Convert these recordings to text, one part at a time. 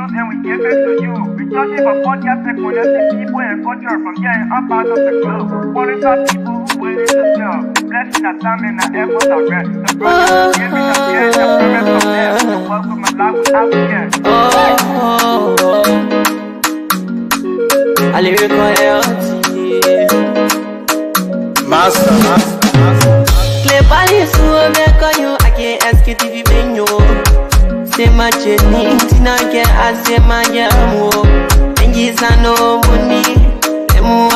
news and we give it to you. We touch it for podcast and connecting people and culture from getting up out of the club. Calling out people who willing to sell. Blessing our time and our efforts are rest. The brothers giving us years and promise from them. The work with my life without fear. I lyrical Master. Clay Palace, who make on you, I can't ask you if you been you. Say my journey, Tina can ask my jamo. And yes, I know money, and more I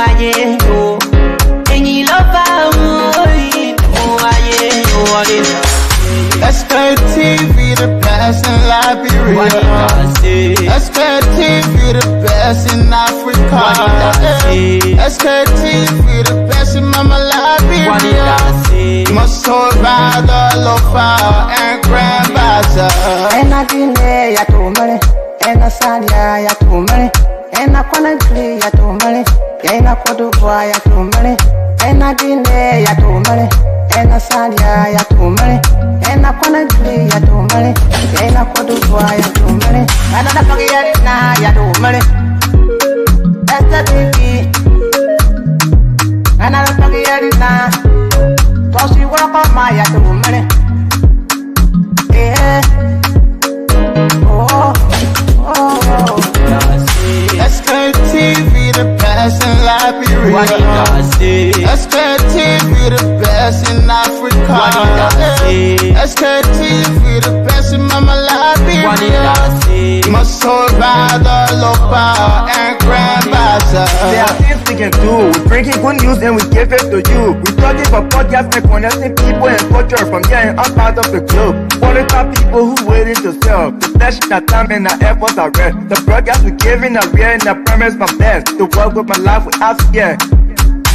go. And you love Sktv, the best in Liberia. Sktv, the best in Africa. Sktv, the best in Mama Liberia. Must hold by the lofa and grandmother. And I delay ya to money, and I send ya to money, and I wanna play ya to money, and I put the boy ya to money, and I delay ya to money, and I send ya to money, and I wanna play ya to money, and I put the boy ya to money, and I don't get it now ya to money. That's the baby, and I don't get it now. Cause you work on my ya to money. Yeah. Sktv, the best in Liberia. Sktv, the best in Africa. Sktv, the best in Mama Liberia. Must hold by the local and grandmother. There are things we can do. We bringing good news and we give it to you. We talking for podcasts and connecting people and culture from getting up out of the club. Calling out people who waiting to sell. The flesh, our time and our efforts are rest. The broadcast we giving are real and the promise from best. To work with my life without fear.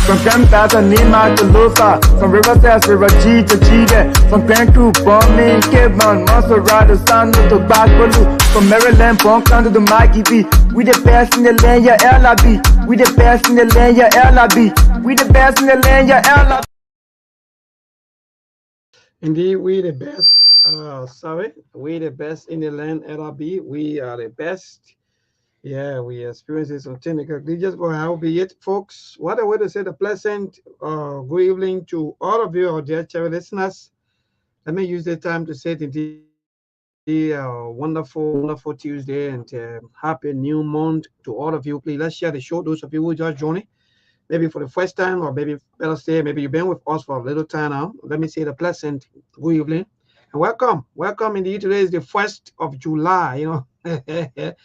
From Grandfather Nima to Lufa, from Riverside to Raji to Chide, from Grand Crew, Bombing, Kidman, Montserrat to San to Backwalu, from Maryland, Bonkan to the Mikey B. We the best in the land, yeah, LIB. We the best in the land, yeah, LIB. We the best in the land, yeah, LIB. Indeed, we the best. We the best in the land, LRB. We are the best. Yeah, we experienced some technical glitches, but howbeit, folks, what a way to say the pleasant good evening to all of you, our dear channel listeners. Let me use the time to say indeed wonderful Tuesday and happy new month to all of you. Please let's share the show. Those of you who just joining, maybe for the first time, or maybe better say, maybe you've been with us for a little time now. Let me say the pleasant good evening and welcome. Indeed, today is the 1st of July. You know.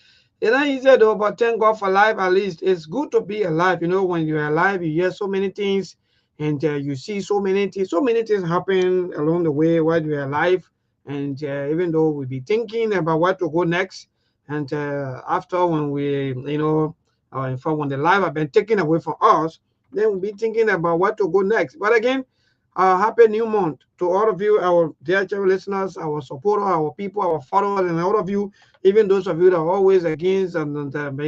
It's not easy though, but thank God for life. At least it's good to be alive. You know, when you're alive, you hear so many things, and you see so many things happen along the way while you're alive. And even though we be thinking about what to go next, and after when we, in fact, when the life have been taken away from us, then we'll be thinking about what to go next. But again, happy new month to all of you, our dear channel listeners, our supporters, our people, our followers, and all of you, even those of you that are always against, and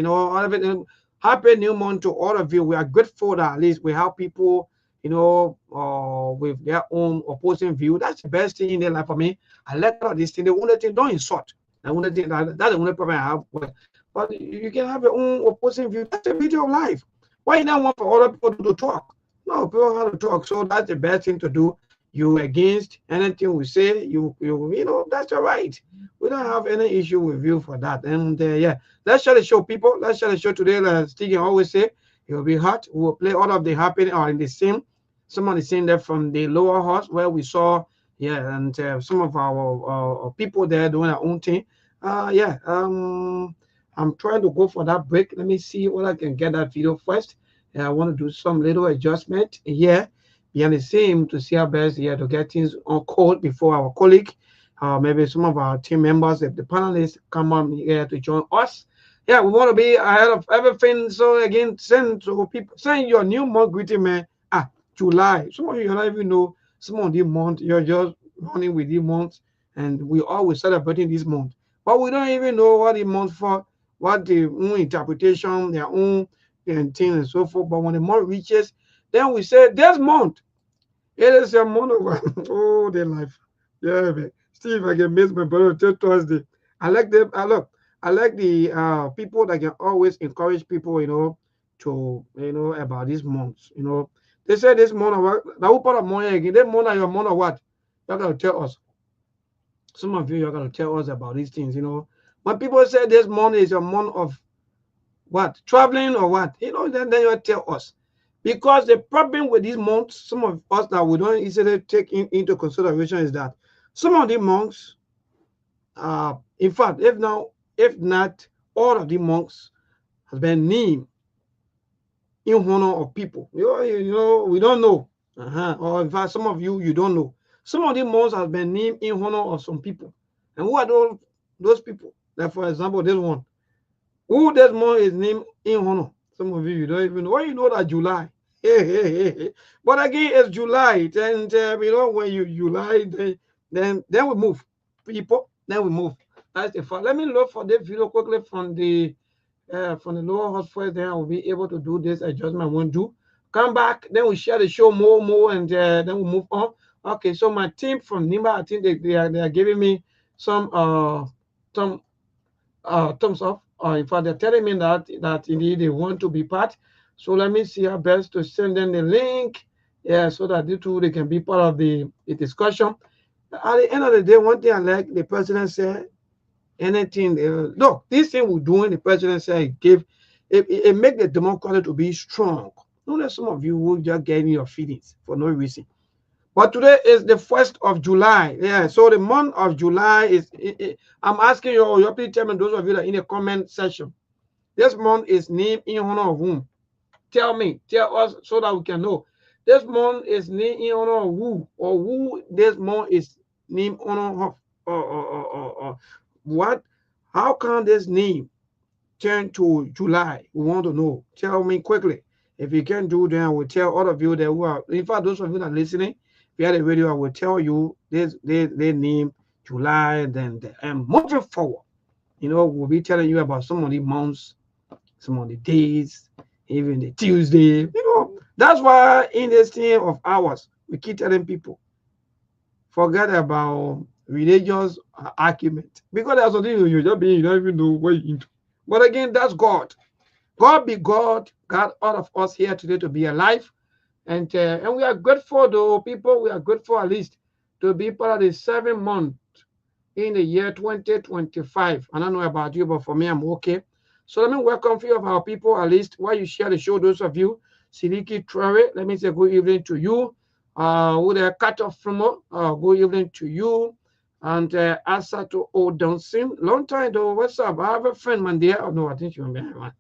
all of it. Happy new month to all of you. We are grateful that at least we have people, with their own opposing view. That's the best thing in their life for me. I like all this thing. The only thing, don't insult. The only thing that's the only problem I have. But you can have your own opposing view. That's the beauty of life. Why you not want for other people to talk? No, people have to talk. So that's the best thing to do. You against anything we say, you that's all right. We don't have any issue with you for that. And yeah, let's share the show, people. Let's share the show today. Like Stephen always say, it will be hot. We will play all of the happening or in the same. Some of the scene there from the lower house where we saw, and some of our people there doing their own thing. I'm trying to go for that break. Let me see what I can get that video first. I want to do some little adjustment here behind the same to see our best here to get things on code before our colleague, maybe some of our team members, if the panelists come on here to join us. Yeah, we want to be ahead of everything. So again, send your new month greeting, man. July. Some of you don't even know some of the month. You're just running with the month, and we always celebrating this month. But we don't even know what the month for, what the own interpretation, their own and things and so forth. But when the month reaches, then we say this month, it is a month of the life. Yeah, man. Steve, I can miss my brother till Thursday. I like them. I I like the people that can always encourage people, to about these months. They say this month of what? Now who part of month again? This month are your month of what? You're gonna tell us. Some of you are gonna tell us about these things. When people say this month is your month of what? Traveling or what? Then you tell us. Because the problem with these months, some of us that we don't easily take into consideration is that some of the monks, in fact, if not all of the monks has been named in honor of people. We don't know. Or in fact, some of you don't know. Some of the monks have been named in honor of some people. And who are those people? Like, for example, this one. Who this month is named in honor? Some of you don't even know. Well, you know that July. But again, it's July. And when you July, then we move. People, then we move. That's the fact. Let me look for this video quickly from the lower house first. Then I will be able to do this adjustment I want to do. Come back, then we share the show more, and then we move on. Okay, so my team from Nimba, I think they are giving me some thumbs up. In fact, they're telling me that indeed they want to be part. So let me see how best to send them the link, so that they can be part of the discussion. At the end of the day, one thing I like, the president said, anything, look, this thing we're doing, the president said, it make the democracy to be strong. Not that some of you will just get in your feelings for no reason. But today is the 1st of July. Yeah, so the month of July is, I'm asking you please tell me, those of you that are in the comment section, this month is named in honor of whom? Tell us so that we can know. This month is named in honor of who, or who this month is named in honor of, or what? How can this name turn to July? We want to know. Tell me quickly. If you can do, then I will tell all of you that who are, in fact, those of you that are listening, if you had a radio, I will tell you this, they name July, and moving forward, we'll be telling you about some of the months, some of the days, even the Tuesday. That's why in this thing of ours, we keep telling people, forget about religious argument, because there's something you don't even know what you're into. But again, that's God. God be God. God, all of us here today to be alive. And we are grateful, though, people. We are grateful at least to be part of the 7th month in the year 2025. I don't know about you, but for me, I'm okay. So let me welcome a few of our people, at least while you share the show. Those of you, Siliki Traore, let me say good evening to you. With a cut off from good evening to you. And Asato O'Donson, long time though. What's up? I have a friend, man. There. Oh no, I think you're one.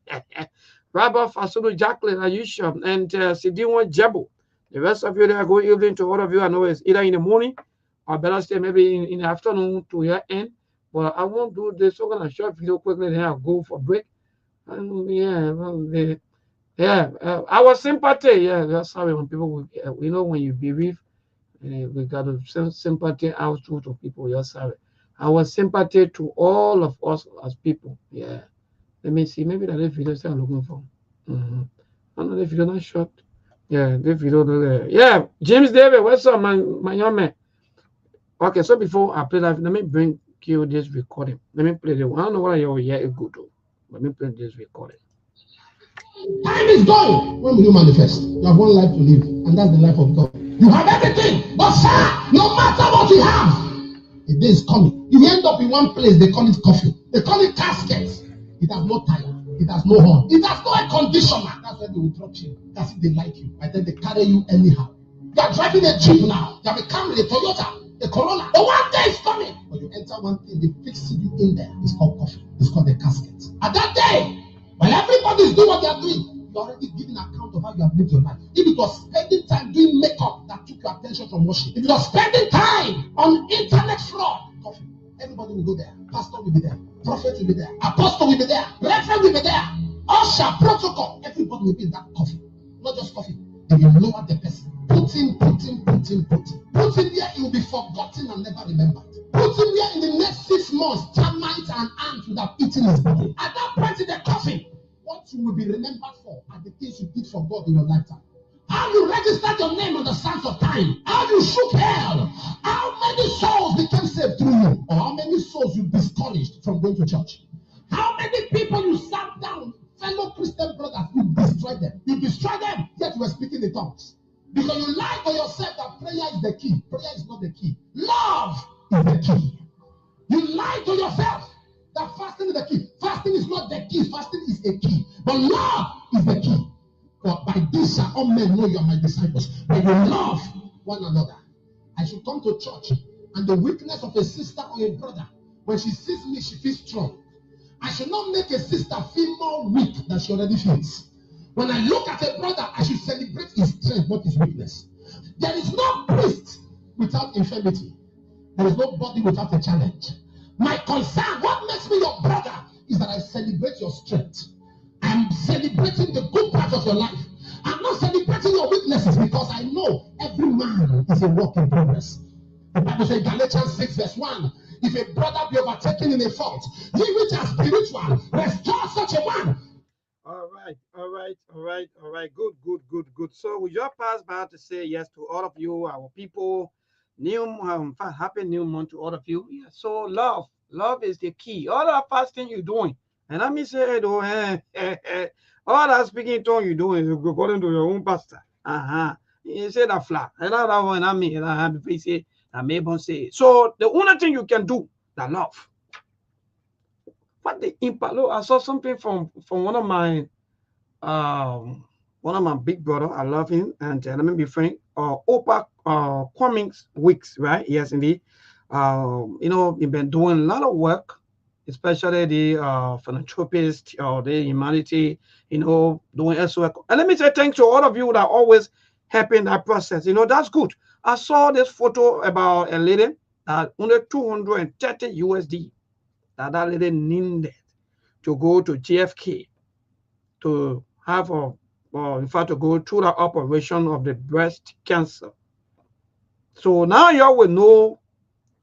Rabba Fasulu Jacqueline Ayusha and Sidiwa Jabu. The rest of you there, good evening to all of you. I know it's either in the morning or better say maybe in the afternoon to your end. But I won't do this. So I'm gonna short video quickly. Then I'll go for break. And our sympathy. Yeah, that's how when people, when you bereave. We got to send sympathy out to people. You're sorry. Our sympathy to all of us as people. Yeah. Let me see. Maybe that video I'm looking for. I know the video not short. Yeah, the video. Yeah, James David, what's up, my young man? Okay, so before I play that, let me bring you this recording. Let me play the one. I don't know whether you're here is good though. Let me play this recording. Time is going. When will you manifest? You have one life to live, and that's the life of God. You have everything, but sir, no matter what you have, a day is coming. You end up in one place, they call it coffin. They call it caskets. It has no tire. It has no horn. It has no air conditioner. That's why they will drop you. That's if they like you. And then they carry you anyhow. You are driving a Jeep now. You have a Camry, a Toyota, a Corolla. But one day is coming. But you enter one thing, they fix you in there. It's called coffin. It's called the casket. At that day, when everybody is doing what they are doing, you're already giving account of how you have lived your life. If it was spending time doing makeup that took your attention from worship, if it was spending time on internet fraud, coffee, everybody will go there. Pastor will be there. Prophet will be there. Apostle will be there. Reverend will be there. Usher, protocol, everybody will be in that coffee. Not just coffee. They will lower the person. Put him there, he will be forgotten and never remembered. Put him there in the next 6 months, termites and ants would have eaten his body. At that point in the coffin, what you will be remembered for are the things you did for God in your lifetime. How you registered your name on the sands of time. How you shook hell. How many souls became saved through you. Or how many souls you discouraged from going to church. How many people you sat down, fellow Christian brothers, you destroyed them. You destroyed them, yet you were speaking in tongues. Because you lied to yourself that prayer is the key. Prayer is not the key. Love is the key. You lie to yourself that fasting is the key. Fasting is not the key. Fasting is a key. But love is the key. For by this shall all men know you are my disciples. When you love one another. I should come to church, and the weakness of a sister or a brother, when she sees me, she feels strong. I should not make a sister feel more weak than she already feels. When I look at a brother, I should celebrate his strength, not his weakness. There is no priest without infirmity. There is no body without a challenge. My concern, what makes me your brother, is that I celebrate your strength. I'm celebrating the good parts of your life. I'm not celebrating your weaknesses, because I know every man is a work in progress. The Bible says, Galatians 6 verse 1, if a brother be overtaken in a fault, ye which are spiritual, restore such a one. All right. Good. So we just passed by to say yes to all of you, our people. Happy new month to all of you. Yeah, so love is the key. All that fasting you're doing, and let me say, though, all that speaking tongue you're doing is according to your own pastor. You say that flat, and that one, I mean, I have to say, I may say. So the only thing you can do, the love. What the impact? Look, I saw something from one of my big brother. I love him, and let me be frank. Opa Cummings Weeks, right? Yes, indeed. He's been doing a lot of work, especially the philanthropist or the humanity. Doing SOS. And let me say thanks to all of you that are always helping that process. That's good. I saw this photo about a lady that under 230 USD. That lady needed to go to JFK to have in fact, to go through the operation of the breast cancer. So now y'all will know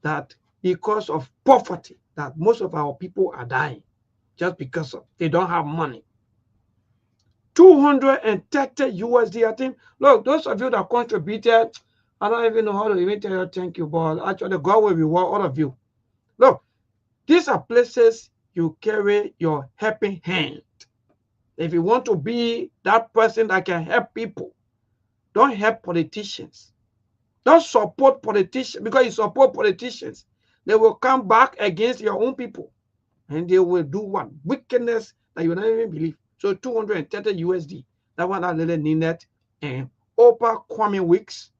that because of poverty, that most of our people are dying just because they don't have money. 230 USD, I think. Look, those of you that contributed, I don't even know how to even tell you thank you, but actually God will reward all of you. Look, these are places you carry your helping hand. If you want to be that person that can help people, don't help politicians. Don't support politicians, because you support politicians, they will come back against your own people, and they will do what? Wickedness that you don't even believe. So 230 USD, that one that little needed, and Oprah Kwame Weeks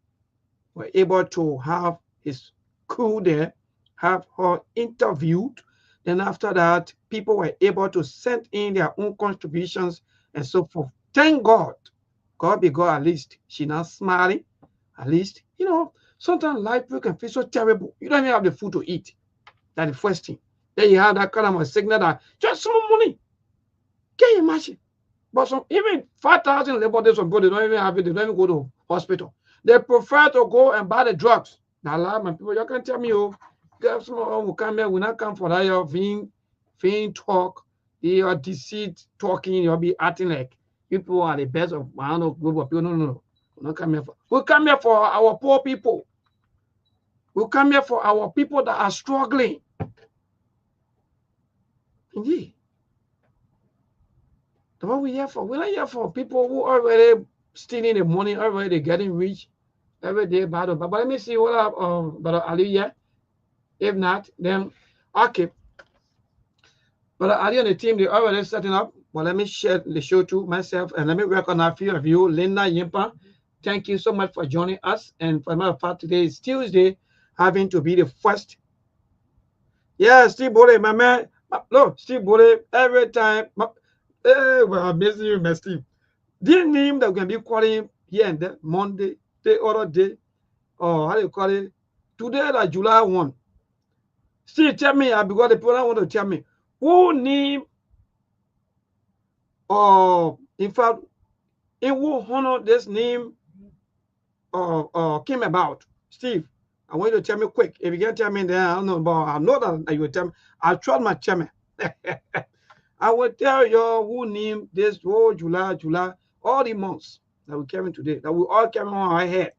were able to have his crew there, have her interviewed. Then after that, people were able to send in their own contributions and so forth. Thank God. God be God, at least. She not smiling. At least, sometimes life can feel so terrible. You don't even have the food to eat. That's the first thing. Then you have that kind of a signal that just some money. Can you imagine? But even 5,000 labor days of God, they don't even have it. They don't even go to hospital. They prefer to go and buy the drugs. Now, a lot of my people, you can tell me, someone will come here, will not come for that, your vain talk, your deceit talking, you'll be acting like people are the best of, I don't know, group of people. No. We'll not come here for. We'll come here for our poor people. We'll come here for our people that are struggling. Indeed. That's what we're here for. We're not here for people who are already stealing the money, already getting rich every day. But let me see what Brother Ali here. If not, then okay. Brother Ali and the team, they're already setting up. Well, let me share the show to myself, and let me recognize a few of you. Linda Yimpa, thank you so much for joining us. And for my part, today is Tuesday, having to be the first. Yeah, Steve Bole, my man. Look, Steve Bole, every time. Well, I'm missing you, my Steve. The name that we're going to be calling here and there, Monday, the other day, or how do you call it? Today, like July 1. Steve, tell me, because the people want to tell me, who name, or in fact, in what honor this name came about? Steve, I want you to tell me quick. If you can't tell me, then I don't know, but I know that you will tell me. I'll trust my chairman. I will tell you who named this whole July, all the months that we carry today, that we all carry on our head.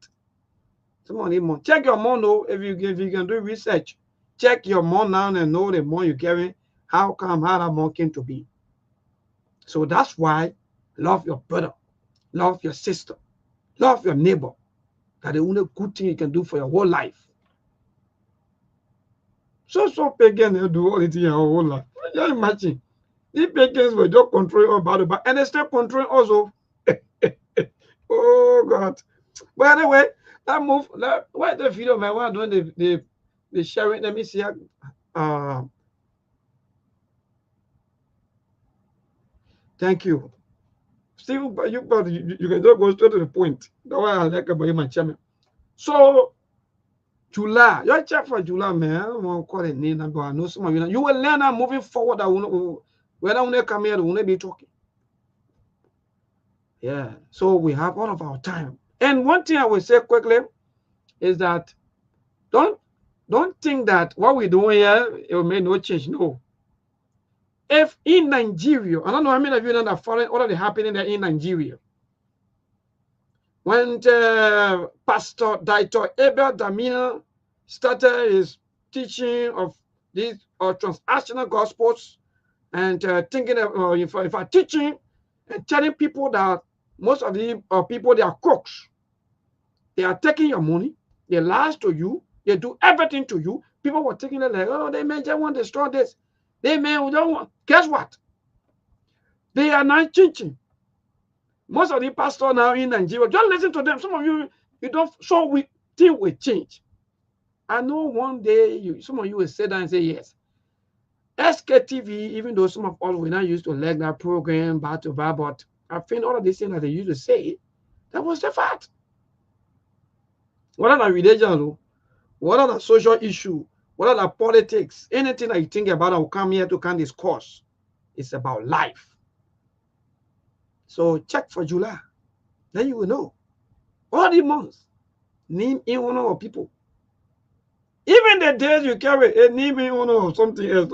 Some of the months. Check your month, though, if you can do research. Check your month now and know the month you carry How come how that more came to be? So that's why love your brother, love your sister, love your neighbor. That's the only good thing you can do for your whole life. So pagan they do all it in your whole life. You imagine if pagans were just controlling all about it, and they still controlling also. Oh God. But anyway, that move. Why the video man? Why doing the sharing? Let me see. Thank you. Steve, you can just go straight to the point. That's why I like about you, my chairman. So July, you check for July, man. I won't call it name, but I know some of you. You will learn that moving forward. That when I want to come here, we will be talking. Yeah. So we have all of our time. And one thing I will say quickly is that don't think that what we're doing here it will make no change. No. If in Nigeria, I don't know how many of you know that foreign all of the happening there in Nigeria. When Pastor Dr. Abel Damina started his teaching of these transactional gospels and thinking of if I teaching and telling people that most of the people they are crooks, they are taking your money, they lie to you, they do everything to you. People were taking it like, oh, they may just want to destroy this. They may don't want. Guess what? They are not teaching. Most of the pastors now in Nigeria, just listen to them. Some of you don't. So we think will change. I know one day some of you will sit down and say yes. Sktv, even though some of us were not used to like that program back to back, but I think all of these things that they used to say, that was the fact. What are the religion? What are the social issue? What are the politics? Anything that you think about, I will come here to can discourse. It's about life. So check for July. Then you will know. All the months, name in one of people. Even the days you carry a name in one of something else.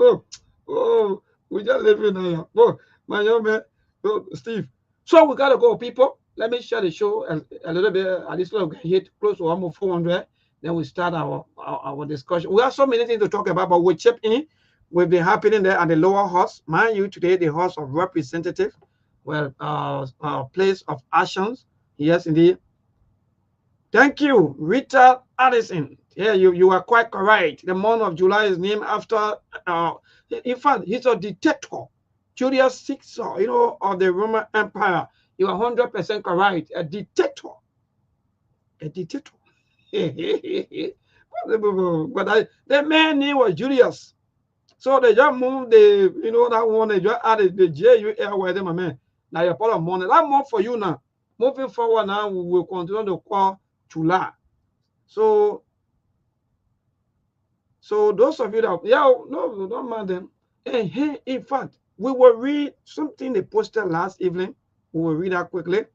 Oh, we just living here. Oh, my young man, Steve. So we gotta go, people. Let me share the show a little bit. At least we'll hit close to almost 400. Then we start our discussion. We have so many things to talk about, but we'll chip in. We've been happening there at the lower house. Mind you, today the house of representative. Well, place of actions. Yes, indeed. Thank you, Rita Addison. Yeah, you are quite correct. The month of July is named after, in fact, he's a dictator, Julius Caesar, of the Roman Empire. You are 100% correct. A dictator. A dictator. But the man name was Julius. So they just moved that one, they just added the J-U-L with them, my man. Now you're part of money. That month for you now. Moving forward now, we will continue to call July. So those of you that, no, don't mind them. Hey, in fact, we will read something they posted last evening. We will read that quickly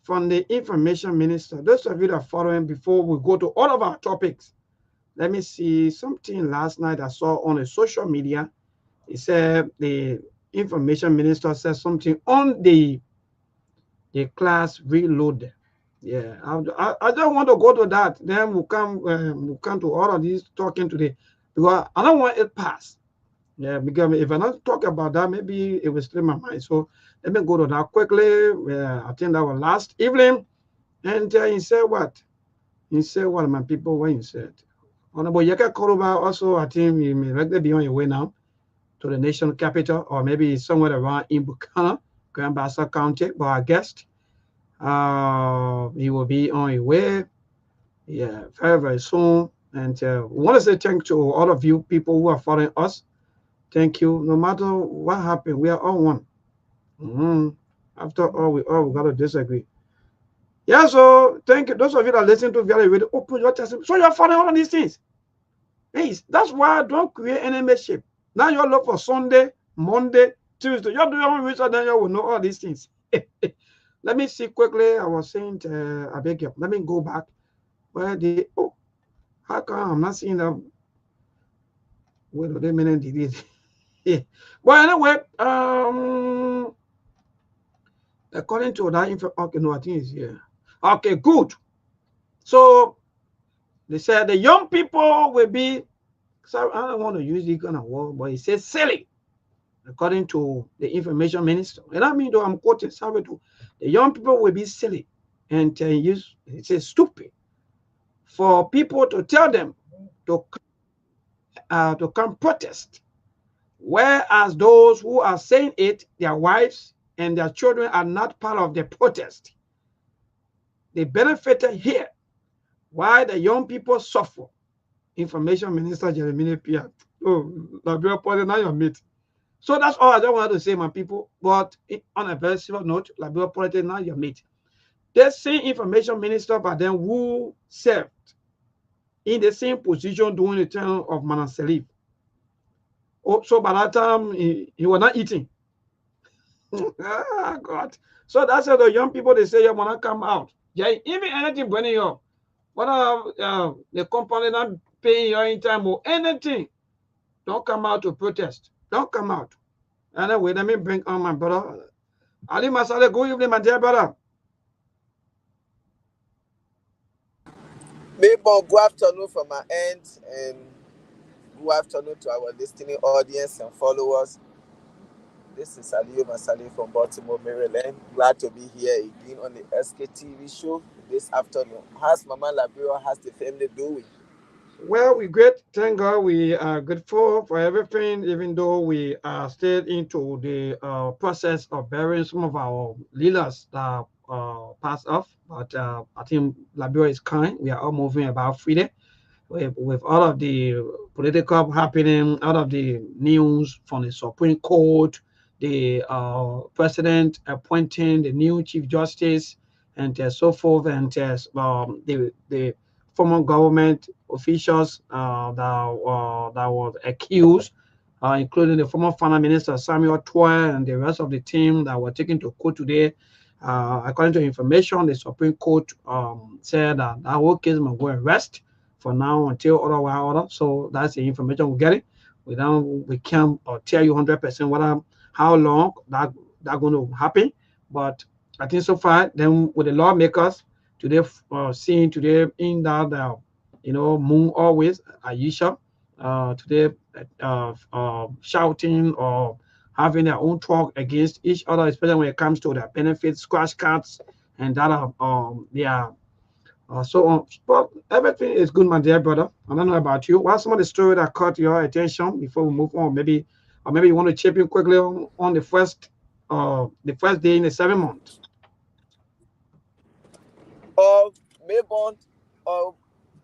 from the information minister. Those of you that are following before we go to all of our topics. Let me see something last night I saw on the social media. It said the information minister said something on the class reloaded. Yeah, I don't want to go to that. Then we'll come to all of these talking today because I don't want it pass. Yeah, because if I not talk about that, maybe it will slip my mind. So let me go to that quickly. I think that was last evening, and he said what? He said what, my people? What he said? Honorable Yeka Koroba also, I think he may likely be on your way now to the national capital, or maybe somewhere around in Bukana, Grand Bassa County. But I guessed he will be on his way. Yeah, very, very soon. And we want to say thank you to all of you people who are following us. Thank you. No matter what happened, we are all one. After all, we got to disagree. Yeah, so thank you. Those of you that listen to very radio, open your testimony. So you're following all of these things. Hey, that's why I don't create any membership. Now you look for Sunday, Monday, Tuesday. You're doing your own research, then you will know all these things. Let me see quickly. I was saying, I beg you. Let me go back. Where how come I'm not seeing them? Wait, they mean delete. Yeah. Well, anyway, according to that info, okay, no, I think it's here. Okay, good. So they said the young people will be So I don't want to use this kind of word, but he says silly, according to the information minister. And I mean, though I'm quoting Salvador, the young people will be silly and use, he says stupid, for people to tell them to come protest. Whereas those who are saying it, their wives and their children are not part of the protest. They benefited here. Why the young people suffer? Information Minister Jeremiah Pierre. Oh, Liberia Party, now your mate. So that's all I just wanted to say, my people. But on a very serious note, Liberia Party, now your mate. The same information minister, but then who served in the same position during the term of Manasseh. Oh, so by that time, he was not eating. Ah, God. So that's how the young people, they say, you want to come out. Yeah, even anything burning you up. Whether the company not paying you in time or anything, don't come out to protest. Don't come out. Anyway, let me bring on my brother. Ali Masale, good evening, my dear brother. Maybe good afternoon from my end, and good afternoon to our listening audience and followers. This is Aliyu Masale from Baltimore, Maryland. Glad to be here again on the Sktv show this afternoon. How's Mama Liberia? How's the family doing? Well, we're great. Thank God we are grateful for everything, even though we are still into the process of burying some of our leaders that passed off. But I think Liberia is kind. We are all moving about freely. With all of the political happening, all of the news from the Supreme Court, the president appointing the new Chief Justice, and so forth, and the former government officials that were accused, including the former Finance Minister Samuel Toy and the rest of the team that were taken to court today. According to information, the Supreme Court said that whole case must go and rest for now until otherwise order. So that's the information we're getting. We can't tell you 100% whether how long that going to happen. But I think so far, then with the lawmakers today, seeing today in that moon always Aisha today shouting or having their own talk against each other, especially when it comes to their benefits, scratch cards, and that so on. But everything is good, my dear brother. I don't know about you. What's some of the story that caught your attention before we move on? Maybe you want to chip in quickly on the first day in the 7 months. Maybon,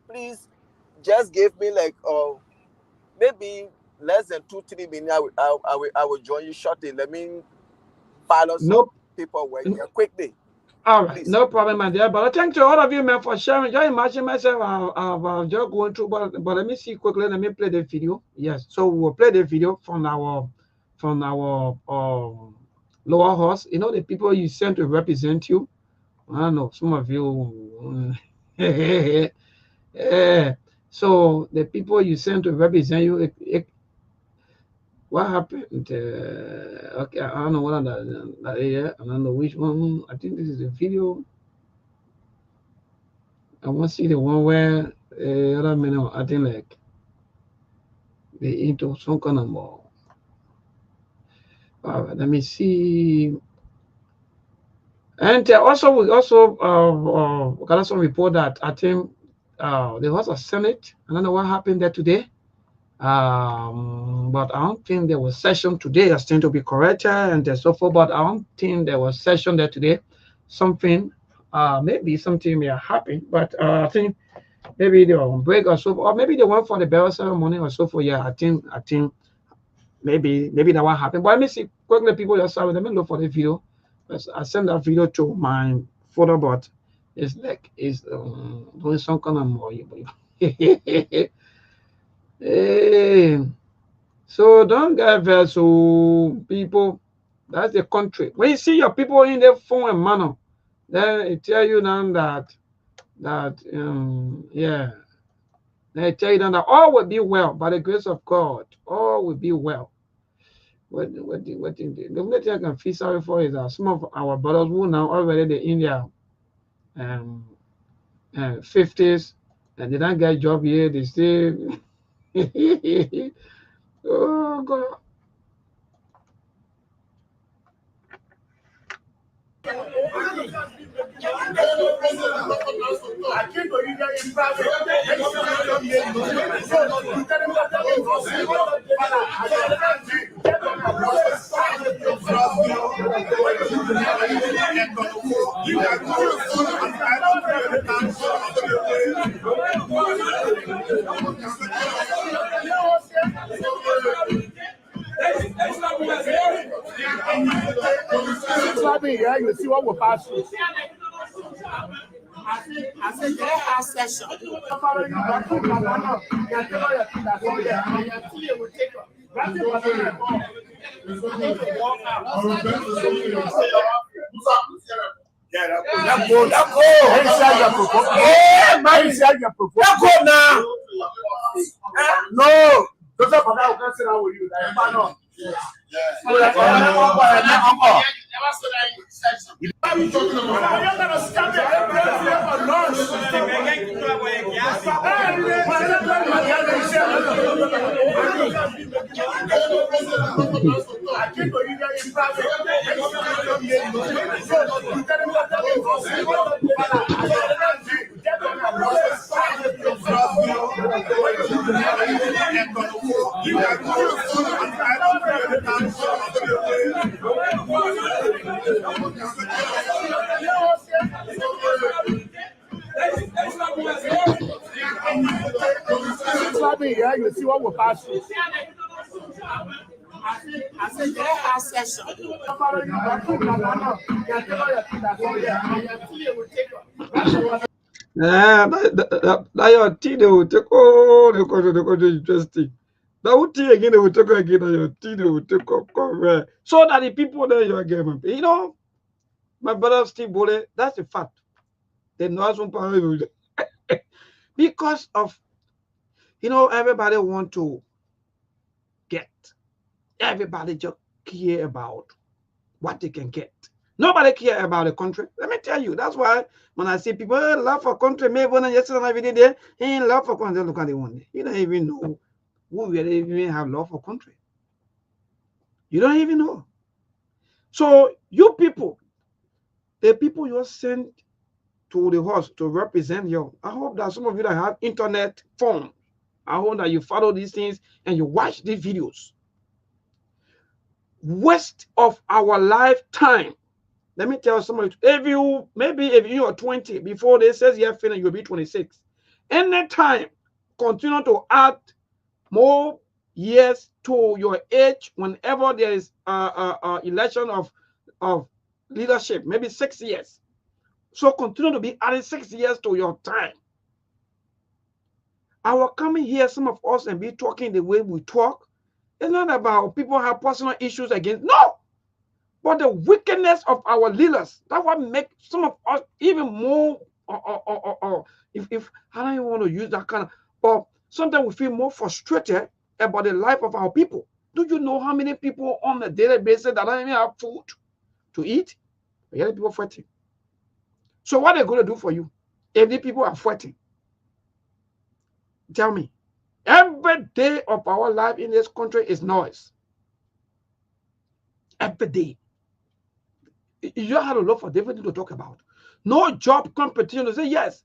please just give me like maybe less than 2-3 minutes. I will join you shortly. Let me follow some people working quickly. All right, please. No problem, my dear. But thank you all of you, man, for sharing. Just imagine myself, I've just going through, but let me see quickly. Let me play the video. Yes, so we'll play the video from our lower house. You know, the people you sent to represent you. I don't know, some of you. So the people you sent to represent you, what happened? Okay, I don't know what that area. I don't know which one. I think this is the video. I want to see the one where other men, I think like they into some kind of more. All right, let me see. And also we got some report that I think there was a Senate. I don't know what happened there today. But I don't think there was session today. I stand to be corrected and so forth. But I don't think there was session there today. Something, maybe something may have happened. But I think maybe they were on break or so, or maybe they went for the burial ceremony or so forth. Yeah, I think maybe that what happened. But let me see quickly. People just let me look for the video. I sent that video to my photo, but it's like it's doing some kind of more. Hey, so don't get vexed, so people. That's the country. When you see your people in their phone and manner, then it tell you now that yeah, they tell you that all will be well by the grace of God. All will be well. What the only thing I can feel sorry for is that some of our brothers who now already in their 50s and they don't get a job here, they still Oh God. You see what will pass through. I said, they have session. No, those are for that who can sit down with you. You see what will pass through. I said, they have session. Now your tea they will take the interesting. Now tea again they will take again and your tea they will take up so that the people there you again. You know, my brother Steve Bole, that's the fact. They know some power because of everybody want to get. Everybody just care about what they can get. Nobody care about the country. Let me tell you. That's why when I see people love for country, maybe when yesterday every day ain't love for country. Look at the one. You don't even know who really even have love for country. You don't even know. So you people, the people you send to the house to represent you. I hope that some of you that have internet phone, I hope that you follow these things and you watch these videos. Waste of our lifetime. Let me tell somebody, if you are 20, before they says you're finished, you'll be 26. Anytime, continue to add more years to your age whenever there is election of leadership, maybe 6 years. So continue to be adding 6 years to your time. Our coming here, some of us, and be talking the way we talk, it's not about people have personal issues against, no, but the wickedness of our leaders. That's what makes some of us even more, if I don't even want to use that kind of, but sometimes we feel more frustrated about the life of our people. Do you know how many people on a daily basis that don't even have food to eat? The other people fighting. So what are they going to do for you if the people are fighting? Tell me. Every day of our life in this country is noise. Every day. You don't have a lot for different to talk about. No job competition to say yes.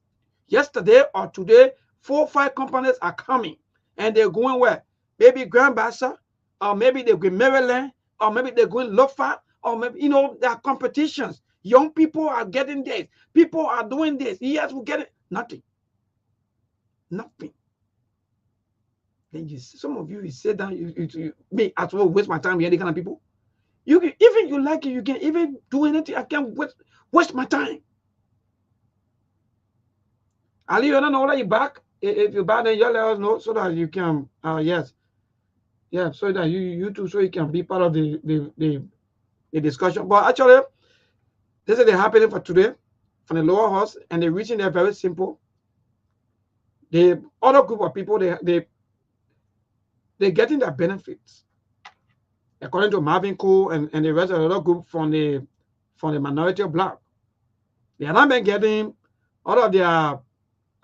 Yesterday or today, 4 or 5 companies are coming and they're going where? Maybe Grand Bassa, or maybe they're going Maryland, or maybe they're going Lofa, or maybe there are competitions. Young people are getting this. People are doing this. Yes, we get it. Nothing. Nothing. Then some of you sit down, me as well waste my time with any kind of people. You can, even you like it, you can even do anything. I can't waste my time. Ali, you don't know that you're back. If you're back, then you let us know so that you can yes. Yeah, so that you too, so you can be part of the discussion. But actually, this is the happening for today from the lower house, and the reason they're very simple. The other group of people, they're getting their benefits according to Marvin Cole and the rest of the other group from the minority of black. They have not been getting all of their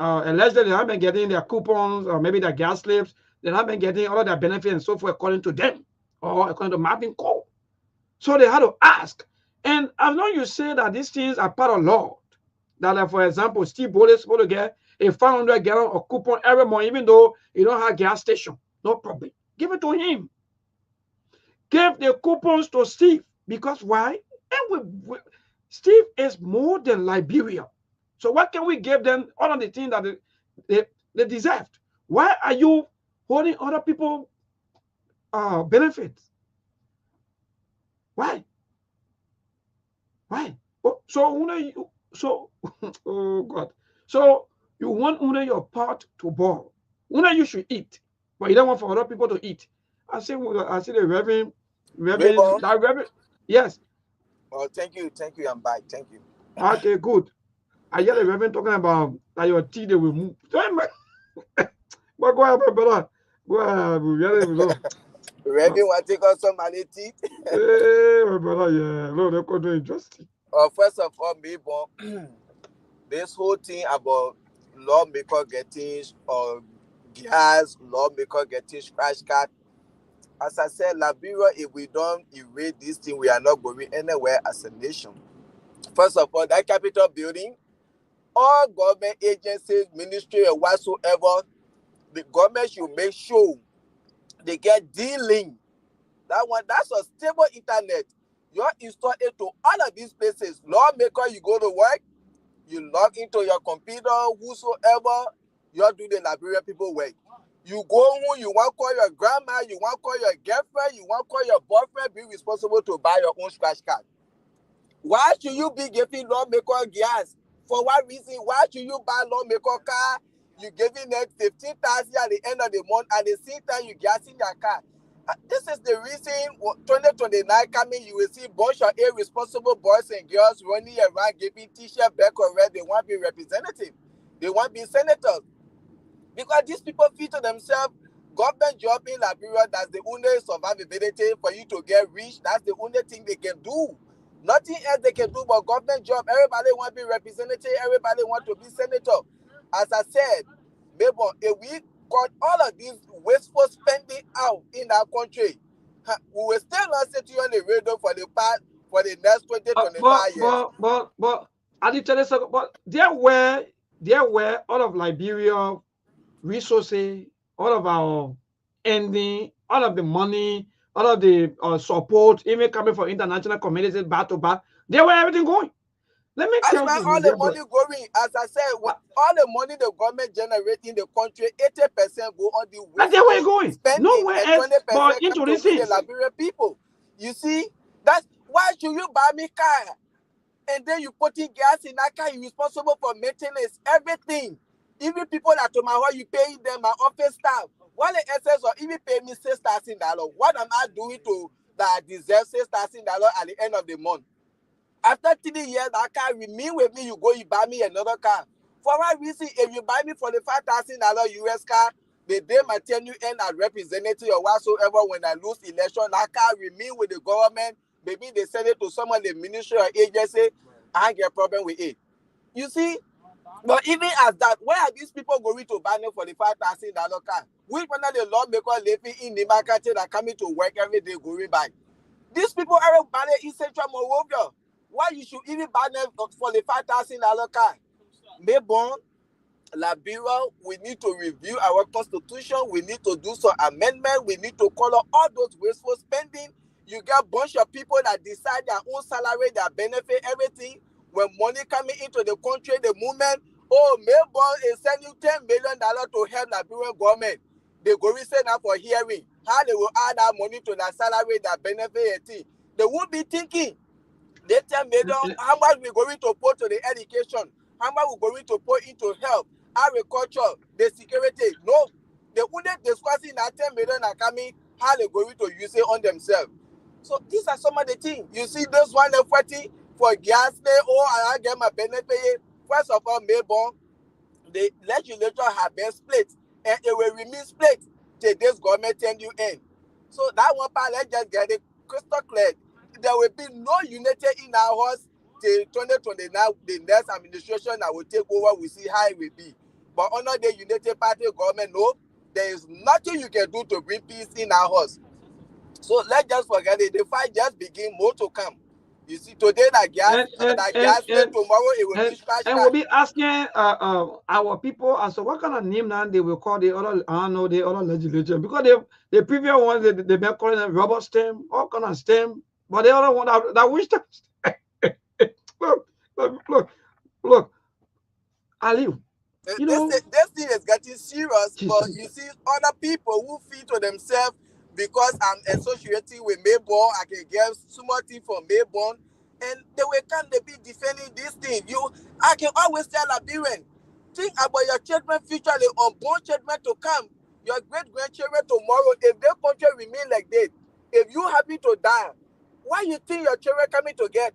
allegedly they have been getting their coupons or maybe their gas slips They're not been getting all of their benefits and so forth according to them or according to Martin Cole. So they had to ask. And as long as you say that these things are part of law, that like, for example, Steve Bole is supposed to get a 500 gallon of coupon every month, even though you don't have a gas station, no problem. Give it to him. Give the coupons to Steve. Because why? And Steve is more than Liberia. So why can't we give them all of the things that they deserved? Why are you holding other people benefits? Why? Why? Oh, oh God. So you want only your part to boil. Only you should eat, but you don't want for other people to eat. I see the Reverend, that Reverend. Yes. Oh, thank you, I'm back. Thank you. Okay, good. I hear the Reverend talking about that your teeth they will move. But go ahead, brother. Go ahead. Reverend want to take out some money teeth. Hey, my brother, yeah. No, they're going to do injustice. First of all, this whole thing about lawmaker getting gas, lawmaker getting scratch card. As I said, Liberia, if we don't erase this thing, we are not going anywhere as a nation. First of all, that Capitol building, all government agencies, ministry, or whatsoever, the government should make sure they get D-Link. That's a stable internet. You install it to all of these places. Lawmaker, you go to work, you log into your computer, whosoever, you do the Liberian people work. You go home, you want to call your grandma, you want to call your girlfriend, you want to call your boyfriend, be responsible to buy your own scratch card. Why should you be giving lawmaker gas? For what reason? Why should you buy lawmaker car? You giving them 15,000 at the end of the month, at the same time you gassing your car. This is the reason 2029 coming, you will see a bunch of irresponsible boys and girls running around giving t-shirt back or red. They want to be representative. They want to be senators. Because these people feel to themselves, government job in Liberia, that's the only survivability for you to get rich. That's the only thing they can do. Nothing else they can do but government job. Everybody want to be representative. Everybody want to be senator. As I said, maybe if we cut all of these wasteful spending out in our country, we will still not sit you on the radio for the next 20, 25 years. But I did tell you, but there were all of Liberia resources, all of our ending, all of the money, all of the support, even coming from international communities back to back. There were everything going. Let me tell you, all the money going, as I said, all the money the government generates in the country, 80% go on the way. That's where going. Nowhere else but into the Liberian people. You see, that's why should you buy me car? And then you put in gas in that car, you're responsible for maintenance, everything. Even people that to my house, you pay them, my office staff. While the SS or even pay me $6,000, what am I doing to that I deserve $6,000 at the end of the month? After 3 years, that car remain with me, you buy me another car. For what reason? If you buy me for the $5,000 US car, the day my tenure end as representative or whatsoever, when I lose election, that car remain with the government. Maybe they send it to some of the ministry or agency. I get a problem with it. You see? But even as that, where are these people going to buy them for the $5,000 car? Which one of the lawmakers living in the market that are coming to work every day going by? These people are buying in Central Monrovia. Why you should even buy them for the $5,000 car? Maybe Liberia, we need to review our constitution. We need to do some amendment. We need to call out all those wasteful spending. You get a bunch of people that decide their own salary, their benefit, everything. When money coming into the country, the movement, Melbourne is sending $10 million to help Liberian government. They go reset now for hearing how they will add that money to their salary, their benefit, they won't be thinking. They tell me how much we're going to put to the education, how much we're going to put into health, agriculture, the security. No, they wouldn't discussing that $10 million are coming, how they're going to use it on themselves. So these are some of the things. You see this one, the 40 for gas, I get my benefit. First of all, Melbourne, the legislature have been split, and it will remain split till this government turn you in. So that one part, let's just get it crystal clear. There will be no unity in our house till 2029. The next administration that will take over, we see how it will be. But under the Unity Party government, no, there is nothing you can do to bring peace in our house. So let's just forget it. The fight just begin, more to come. You see, today that gas, tomorrow it will be smash. And we'll be asking our people as to what kind of name now they will call the other, I don't know, the other legislature, because the previous ones they've been calling them rubber stamp, all kind of stamp, but the other one that wish to look, Aliu. You know, this thing is getting serious, Jesus. But you see, other people who feel to themselves, because I'm associating with Mayborn, I can get somebody from Mayborn, and they will come to be defending this thing. I can always tell Liberian, think about your children's future, the unborn children to come, your great-grandchildren tomorrow. If their country remain like this, if you happy to die, why you think your children coming to get?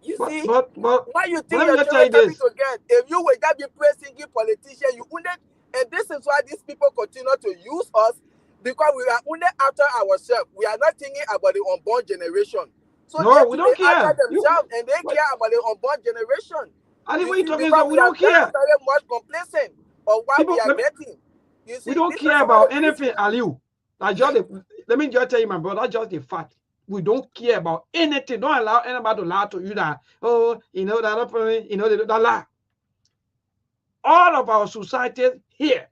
You see, why you think your children coming to get? If you will just be praising politician, you wouldn't, and this is why these people continue to use us. Because we are only after ourselves. We are not thinking about the unborn generation. So no, we don't care. After themselves, and they care about the unborn generation. I think what you talking about, we don't care. Very much complacent of what we are getting. You see, we don't care about anything, Aliu. Let me just tell you, my brother, that's just the fact. We don't care about anything. Don't allow anybody to lie to you that, oh, you know, that lie. All of our societies here,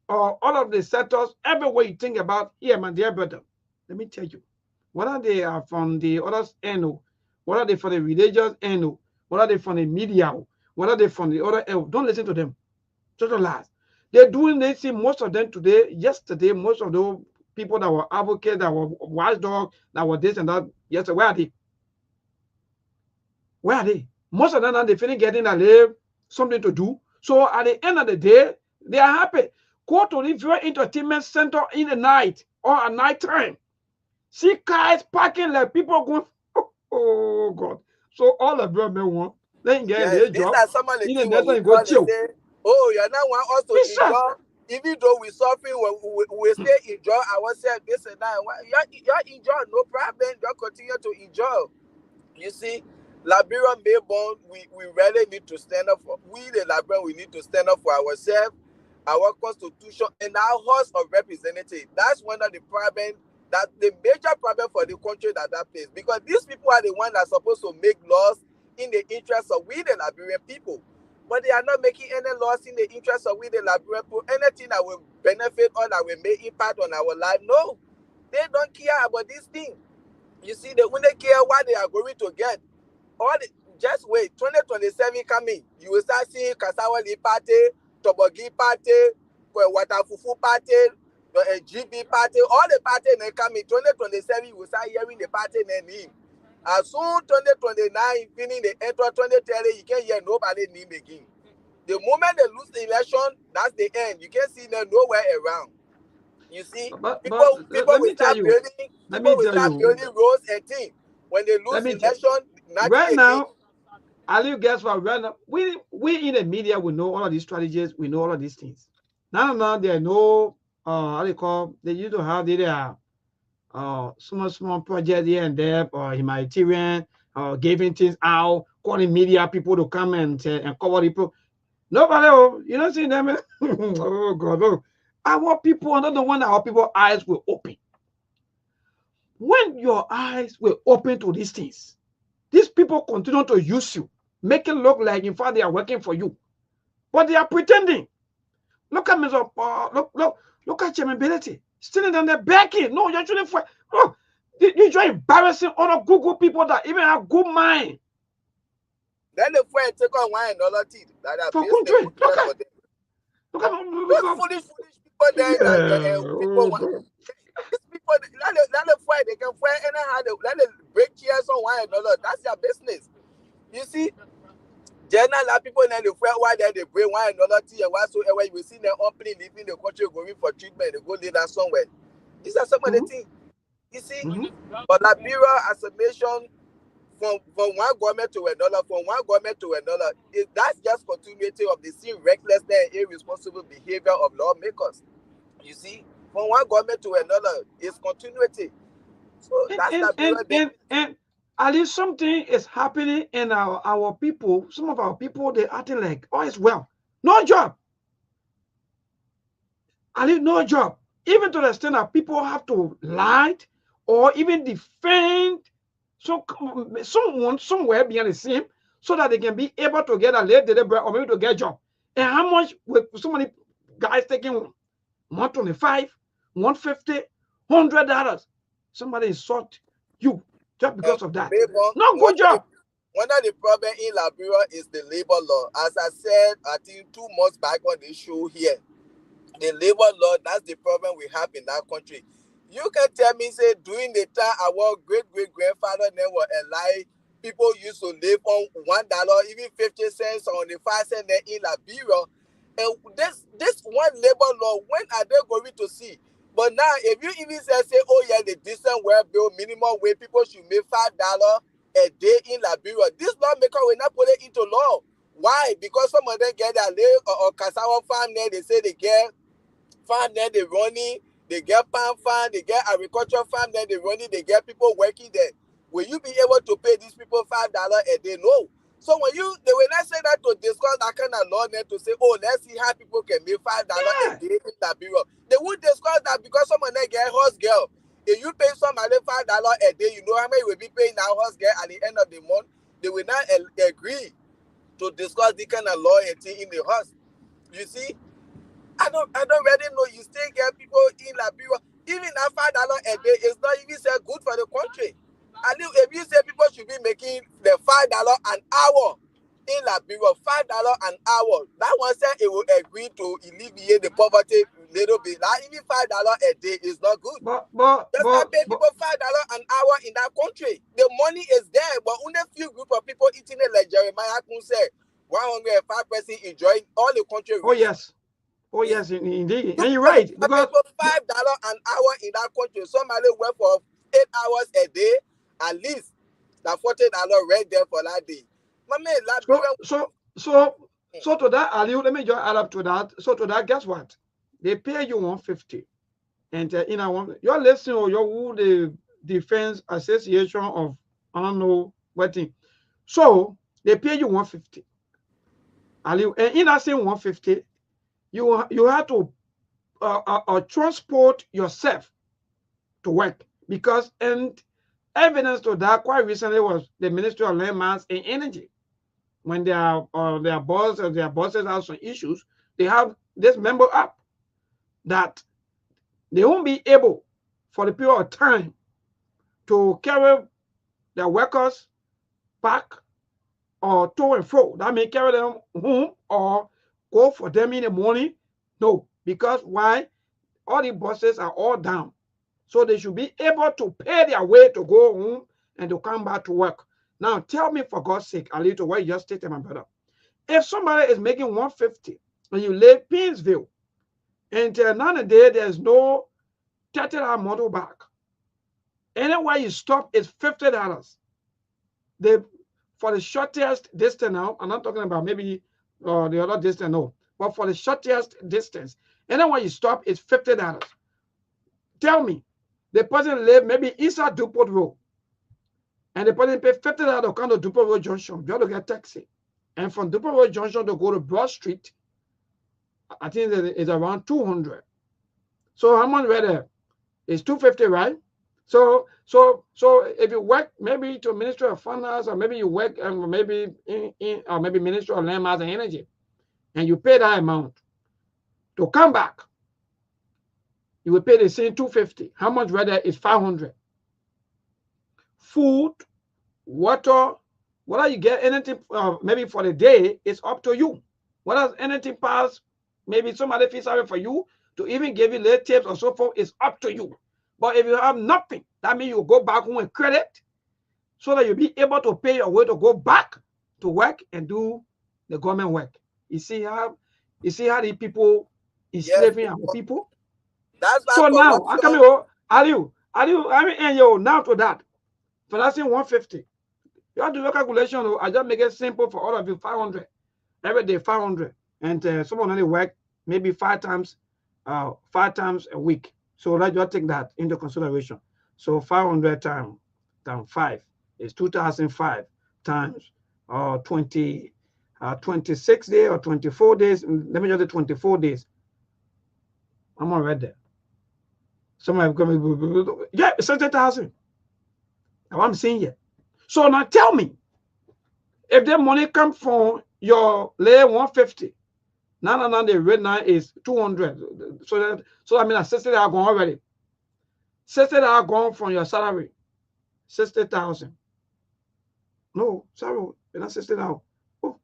or all of the sectors, everywhere you think about here, my dear brother, let me tell you, whether they are from the other end, whether they from the religious end, whether they from the media, whether they from the other end, don't listen to them. Just lies. They're doing this. Most of them today, yesterday, most of those people that were advocates, that were watchdogs, that were this and that, yesterday, where are they? Where are they? Most of them now they finish getting a live, something to do. So at the end of the day, they are happy. Go to the very entertainment center in the night or at night time. See cars parking like people going, oh God. So all of them want, they get their job. Somebody go chill. Say, oh, you're not one us to enjoy. Even though we suffering, we stay enjoy ourselves, this and that. You enjoy, no problem. You continue to enjoy. You see, Liberian Mayborn, we really need to stand up for, we the Liberian, we need to stand up for ourselves, our constitution, and our House of Representatives. That's one of the problem, that the major problem for the country that plays. Because these people are the ones that are supposed to make laws in the interest of we the Liberian people. But they are not making any laws in the interest of we the Liberian people. Anything that will benefit or that will make impact on our life, no. They don't care about this thing. You see, they only care what they are going to get. Just wait, 2027 coming, you will start seeing Sktv-Lib party, Tobogi party, Watafufu party, GB party, all the parties that come in 2027, you will start hearing the party name. As soon 2029, finish the end of 2030, you can't hear nobody name again. The moment they lose the election, that's the end. You can't see them nowhere around. You see, people will start building roads and things. When they lose the election, right now, Aliu, guess what? Right now, we in the media, we know all of these strategies, we know all of these things. Now there are no how they call, they used to have their small project here and there, or humanitarian, giving things out, calling media people to come and cover the people. Nobody, you don't see them. Oh God, no. Our people are not the one that our people's eyes will open. When your eyes will open to these things, these people continue to use you, make it look like in fact they are working for you, but they are pretending. Look at me, look at your ability, standing down there begging. No, you're actually for. Oh, you're just embarrassing other Google people that even have good mind. Then the friend take on $1 teeth. For country, look at foolish people there. People want. People, let them fight. They can fight anyhow. Let them break chairs on $1. That's their business. You see, general people now they fight why they break $1 tea and whatsoever. You will see them openly leaving the country, going for treatment. They go lay down somewhere. These are some of the things. You see, but Liberia as a nation, from one government to another, that's just continuity of the same recklessness and irresponsible behavior of lawmakers. You see, from one government to another, it's continuity. So that's and at least something is happening in our people. Some of our people, they're acting like, oh, it's well, no job. I leave no job, even to the extent that people have to lie or even defend someone somewhere behind the scene so that they can be able to get a late delivery or maybe to get a job. And how much with so many guys taking 125, 150, $100? Somebody insult you just because of that. Labor, No good job. one of the problem in Liberia is the labor law. As I said, I think 2 months back on the show here, the labor law, that's the problem we have in that country. You can tell me, say, during the time our great-great-grandfather then were alive, people used to live on $1, even 50 cents on the 5 cent in Liberia. And this one labor law, when are they going to see? But now, if you even say, oh yeah, the decent well bill minimum wage, people should make $5 a day in Liberia. This lawmaker will not put it into law. Why? Because some of them get their leg or cassava farm there, they say they get farm there, they running, they get palm farm, they get agriculture farm there, they running, they get people working there. Will you be able to pay these people $5 a day? No. So when they will not say that to discuss that kind of law then to say, oh, let's see how people can make $5 a day in Liberia. They would discuss that because some of them get horse girl. If you pay somebody $5 a day, you know how many will be paying that horse girl at the end of the month. They will not agree to discuss the kind of law and thing in the house. You see, I don't really know. You still get people in Liberia. Even that $5 a day is not even so good for the country. And if you say people should be making the $5 an hour in Liberia, $5 an hour, that one said it will agree to alleviate the poverty a little bit. Like even $5 a day is not good. Just not pay people $5 an hour in that country. The money is there, but only a few group of people eating it like Jeremiah Kun said. 105% enjoying all the country. Oh yes. Oh yes, indeed. And you're right. Because $5 an hour in that country. Somebody work for 8 hours a day, at least that $40 right there for that day. My man, so to that, Ali, let me just add up to that. So to that, guess what? They pay you $150, and you're listening or you're the Defense Association of I don't know what thing. So they pay you $150, Ali, and in that same $150, you have to transport yourself to work because and evidence to that quite recently was the Ministry of Land, Mines and Energy. When their bosses have some issues, they have this member up that they won't be able for the period of time to carry their workers back or to and fro. That may carry them home or go for them in the morning. No, because why? All the bosses are all down. So they should be able to pay their way to go home and to come back to work. Now, tell me, for God's sake, Alito, what you just stated, my brother. If somebody is making $150 and you live Pinsville, and nowadays there's no $30 model back, anywhere you stop is $50. For the shortest distance now, I'm not talking about maybe the other distance, no, but for the shortest distance, anywhere you stop is $50. Tell me, the person live maybe inside Dupont Road, and the person pay $50 to come to Dupont Road Junction just to get taxi. And from Dupont Road Junction to go to Broad Street, I think it's around $200. So how much right there? It's $250, right? So if you work maybe to Ministry of Finance, or maybe you work maybe or maybe Ministry of Land, Mines and Energy, and you pay that amount to come back, you will pay the same $250. How much right there is $500. Food, water, whether you get anything maybe for the day, it's up to you. Whether anything pass, maybe somebody feels sorry for you to even give you little tips or so forth, it's up to you. But if you have nothing, that means you go back home with credit so that you'll be able to pay your way to go back to work and do the government work. You see how the people enslaving our people? That's so now, I come here, Aliu, and yo, now to that. For that's $150. You have to do a calculation. I just make it simple for all of you. 500 every day, 500, and someone only work maybe 5 times a week. So let's just take that into consideration. So 500 times 5 is 2005 times 26 days or 24 days. Let me just do 24 days. I'm already there. Some have come, yeah, 60,000. Now I'm saying here. So now tell me, if that money come from your lay 150, now the rate now is 200. So I mean, 60 are gone already. 60 are gone from your salary. 60,000. No, sorry, you're not 60 now. Oh,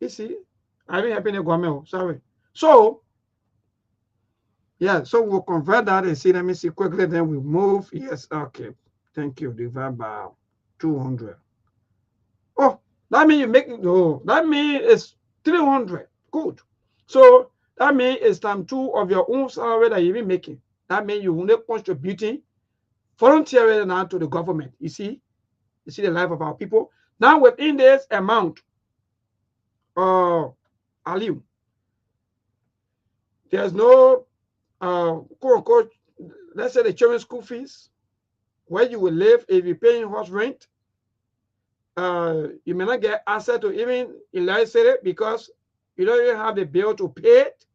you see, I didn't happen to go. Sorry. So, yeah, so we'll convert that and see. Let me see quickly. Then we move. Yes, okay. Thank you. Divide by 200. Oh, that means you make it. Oh, that means it's 300. Good. So that means it's times 2 of your own salary that you've been making. That means you will not contributing voluntarily now to the government. You see the life of our people. Now within this amount, Aliu, there's no quote unquote, let's say the children's school fees, where you will live if you're paying house rent. You may not get access to even electricity because you don't even have the bill to pay it.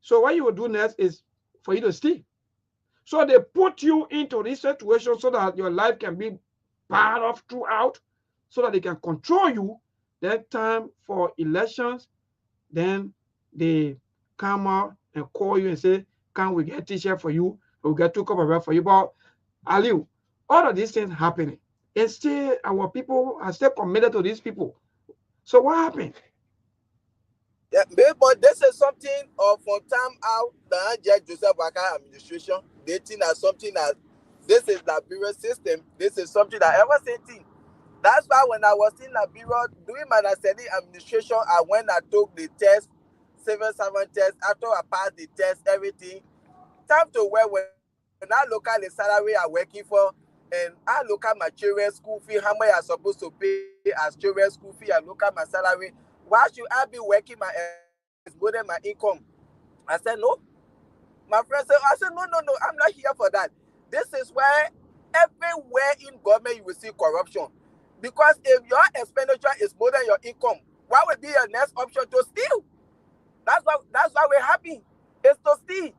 So what you will do next is for you to steal. So they put you into this situation so that your life can be bad off throughout, so that they can control you. That time for elections, then they come out and call you and say, can we get a t-shirt for you? Or we get 2 cups of bread for you. But Aliu, all of these things happening. And still, our people are still committed to these people. So what happened? Yeah, but this is something from time out the Joseph Waka administration. They think that something that this is Liberia system. This is something that ever same thing. That's why when I was in Liberia doing my administration, I went and took the test, civil servant test. After I passed the test, everything. Time to where when I look at the salary I'm working for, and I look at my children's school fee, how much I'm supposed to pay as children's school fee, I look at my salary. Why should I be working my more than my income? I said no. My friend said, no, I'm not here for that. This is where everywhere in government you will see corruption. Because if your expenditure is more than your income, what would be your next option? To steal. That's why we're happy. It's to steal.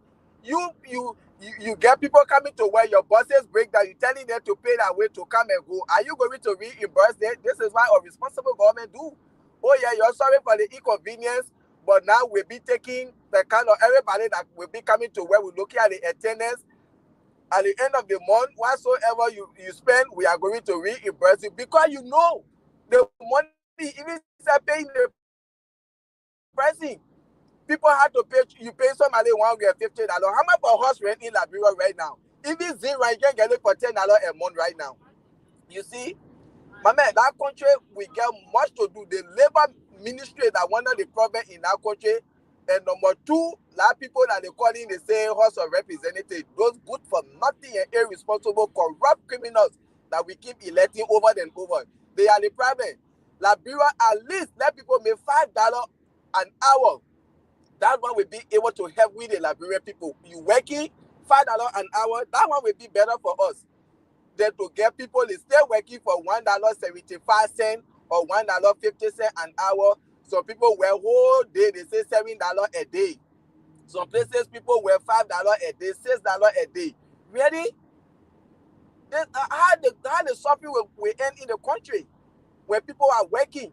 You get people coming to where your bosses break down. You're telling them to pay that way to come and go. Are you going to reimburse them? This is what a responsible government do. Oh yeah, you're sorry for the inconvenience, but now we'll be taking the kind of everybody that will be coming to where we're looking at the attendance. At the end of the month, whatsoever you spend, we are going to reimburse you, because you know the money, even paying the pricing. People had to pay, you pay somebody $150. How much for horse rent in Liberia right now? Even zero, you can get it for $10 a month right now. You see? My man, that country, we get much to do. The labor ministry that one of the problem in that country. And number 2, a lot of people that they call in, they say House of Representatives, those good for nothing and irresponsible, corrupt criminals that we keep electing over and over. They are the problem. Liberia, at least let people make $5 an hour. That one will be able to help with the Liberian people. You working $5 an hour, that one will be better for us than to get people to stay working for $1.75 or $1.50 an hour. Some people work whole day, they say $7 a day. Some places people work $5 a day, $6 a day. Really? How the suffering will end in the country where people are working,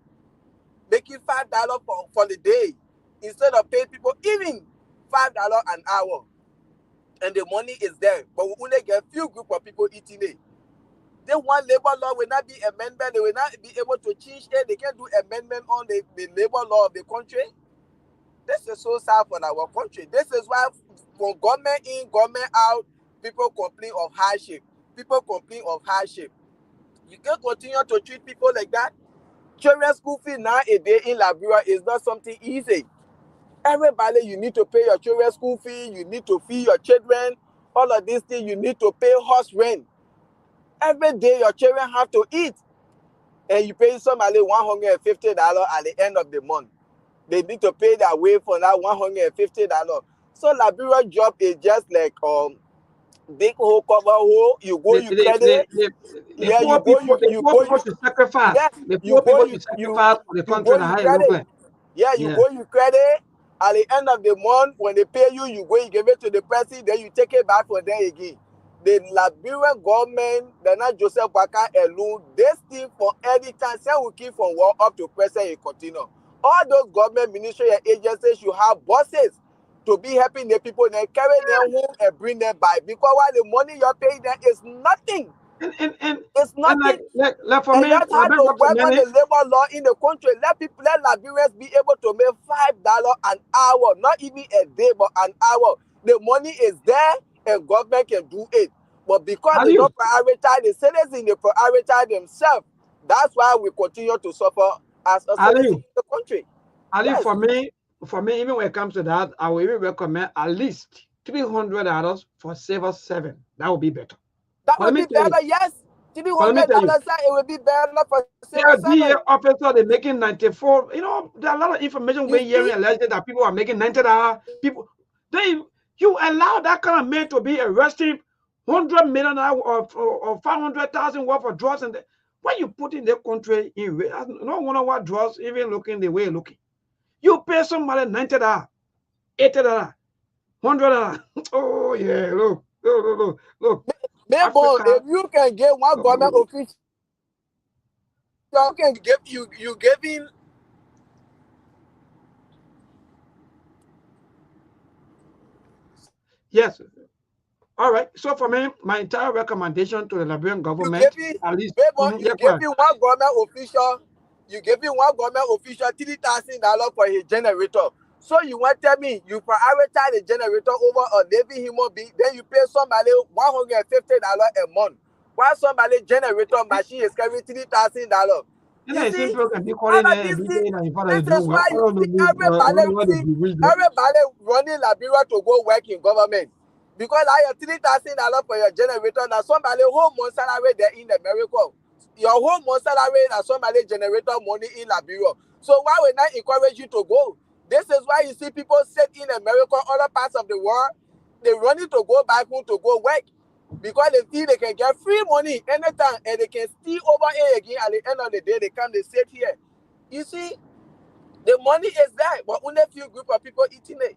making $5 for the day, instead of paying people even $5 an hour. And the money is there, but we only get a few group of people eating it. They want labor law will not be amended. They will not be able to change it. They can't do amendment on the labor law of the country. This is so sad for our country. This is why from government in, government out, people complain of hardship. People complain of hardship. You can't continue to treat people like that. Children's school fee now a day in Liberia is not something easy. Everybody, you need to pay your children's school fee. You need to feed your children. All of these things, you need to pay house rent. Every day your children have to eat, and you pay somebody $150 at the end of the month. They need to pay their way for that $150. So Liberia job is just like big hole cover hole. You go, you credit. Yeah, you go, you sacrifice. Yes, The poor people you sacrifice for the country and how it look like. Yeah, you go, you credit. At the end of the month, when they pay you, you go, you give it to the person, then you take it back for them again. The Liberian government, they're not Joseph Baka alone, they steal for any time, say we keep from war up to present and continue. All those government ministry and agencies should have bosses to be helping the people and carry them home and bring them back. Because while the money you're paying them is nothing. It's nothing. Like for and me, that's how to work on the labor law in the country. Let Liberians be able to make $5 an hour, not even a day, but an hour. The money is there and government can do it. But because they don't prioritize the citizens, they prioritize themselves. That's why we continue to suffer as a citizen in the country. Ali, yes. For me, even when it comes to that, I will even recommend at least $300 for Civil 7. That would be better. That would be better, yes. $300, it would be better for Civil 7. DA officer, they're making 94. You know, there are a lot of information we're hearing alleged that people are making $90. People, you allow that kind of man to be arrested $100 million or 500,000 worth of drugs, and when you put in the country in, no wonder what drugs even looking the way looking. You pay somebody $90, $80, $100. Oh yeah, look. If you can get one government official, you can give you giving. Yes. All right. So for me, my entire recommendation to the Liberian government, at least, you give me one government official, $3,000 for his generator. So you want to tell me you prioritize the generator over a living human being, then you pay somebody $150 a month, while somebody generator machine is carrying $3,000. You see, this is why you see everybody running Liberia to go work in government. Because I have $3,000 for your generator, now somebody whole month salary there in America. Your whole month salary now somebody generator money in Liberia. So why would I encourage you to go? This is why you see people sit in America, other parts of the world, they're running to go back home to go work. Because they feel they can get free money anytime and they can steal over here again. At the end of the day, they come, they sit here. You see, the money is there, but only a few group of people eating it.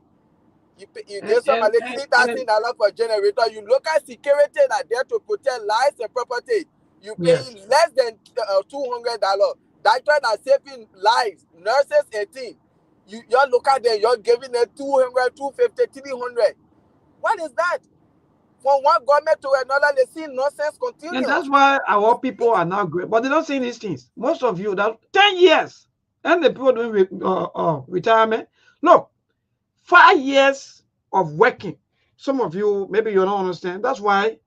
You give somebody $3,000 for a generator. You look at security that there to protect lives and property. You pay less than $200. Doctors are saving lives. Nurses 18. You look at them. You're giving them $200, $250, $300. What is that? From one government to another, they see nonsense continue. And that's why our people are now great, but they don't see these things. Most of you, that 10 years, and the people doing retirement. Look. 5 years of working. Some of you, maybe you don't understand. That's why,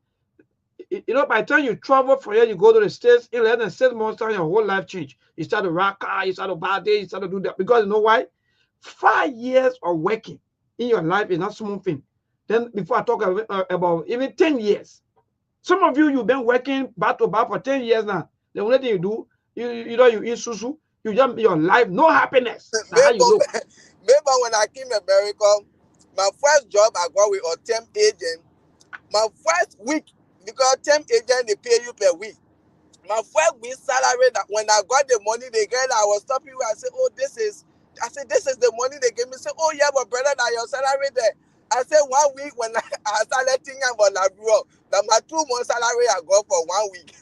by the time you travel from here, you go to the States, in less than 6 months time, your whole life change. You start to rock car, you start to buy this, you start to do that. Because you know why? 5 years of working in your life is not small thing. Then before I talk about even 10 years. Some of you've been working back to back for 10 years now. The only thing you do, you eat susu, you just your life, no happiness. That's how you look. Remember when I came to America, my first job I got with a temp agent. My first week, because temp agent they pay you per week. My first week salary, that when I got the money they get, I was stopping where I said, this is the money they gave me. Say, oh yeah, but brother, that your salary there. I said 1 week when I started thinking about Liberia, that my 2 months salary I got for 1 week.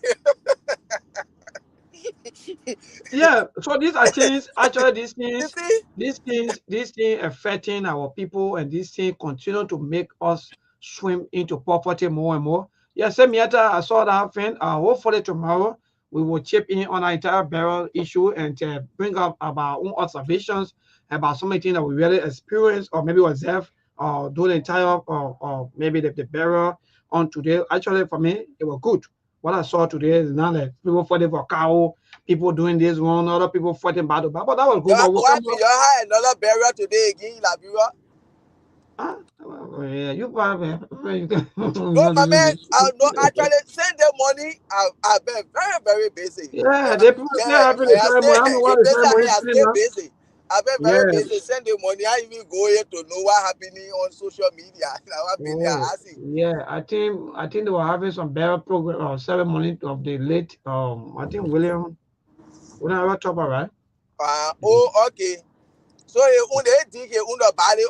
Yeah, so these are things, actually these things affecting our people, and these things continue to make us swim into poverty more and more. Yeah, same yet I saw that thing. Hopefully tomorrow we will chip in on our entire barrel issue and bring up our own observations about something that we really experienced or maybe observe do the entire or maybe the barrel on today. Actually, for me, it was good. What I saw today is not like people fighting for cow, people doing this one, other people fighting battle. But that was good. You had another barrel today again in Liberia? Yeah, you probably. No, my man, no, actually, send them money. I've been very, very busy. Yeah, they people stay happy to send money. I don't know why they send money. I stay busy. I've been very busy. Send the money. I even go here to know what happening on social media. Yeah, I think they were having some better program or ceremony of the late I think William. We never talk about, right? Okay. So you body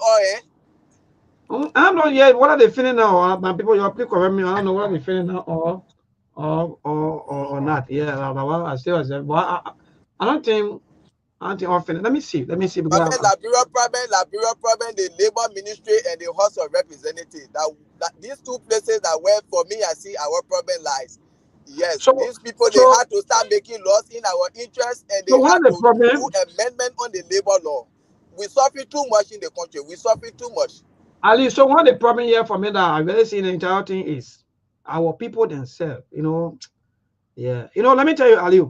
I don't know yet. What are they feeling now? My people, you please correct me. I don't know what are they feeling now, or not. Yeah, I still, but I don't think. I don't think I'm feeling. Let me see. Let me see because Liberia problem, the Labor Ministry and the House of Representatives. That these two places that where for me I see our problem lies. Yes, so these people they so had to start making laws in our interest and they so one had of the to do problem, amendment on the labor law. We suffer too much in the country. We suffer too much. Ali. So one of the problem here for me that I really see in the entire thing is our people themselves. Yeah. Let me tell you, Ali,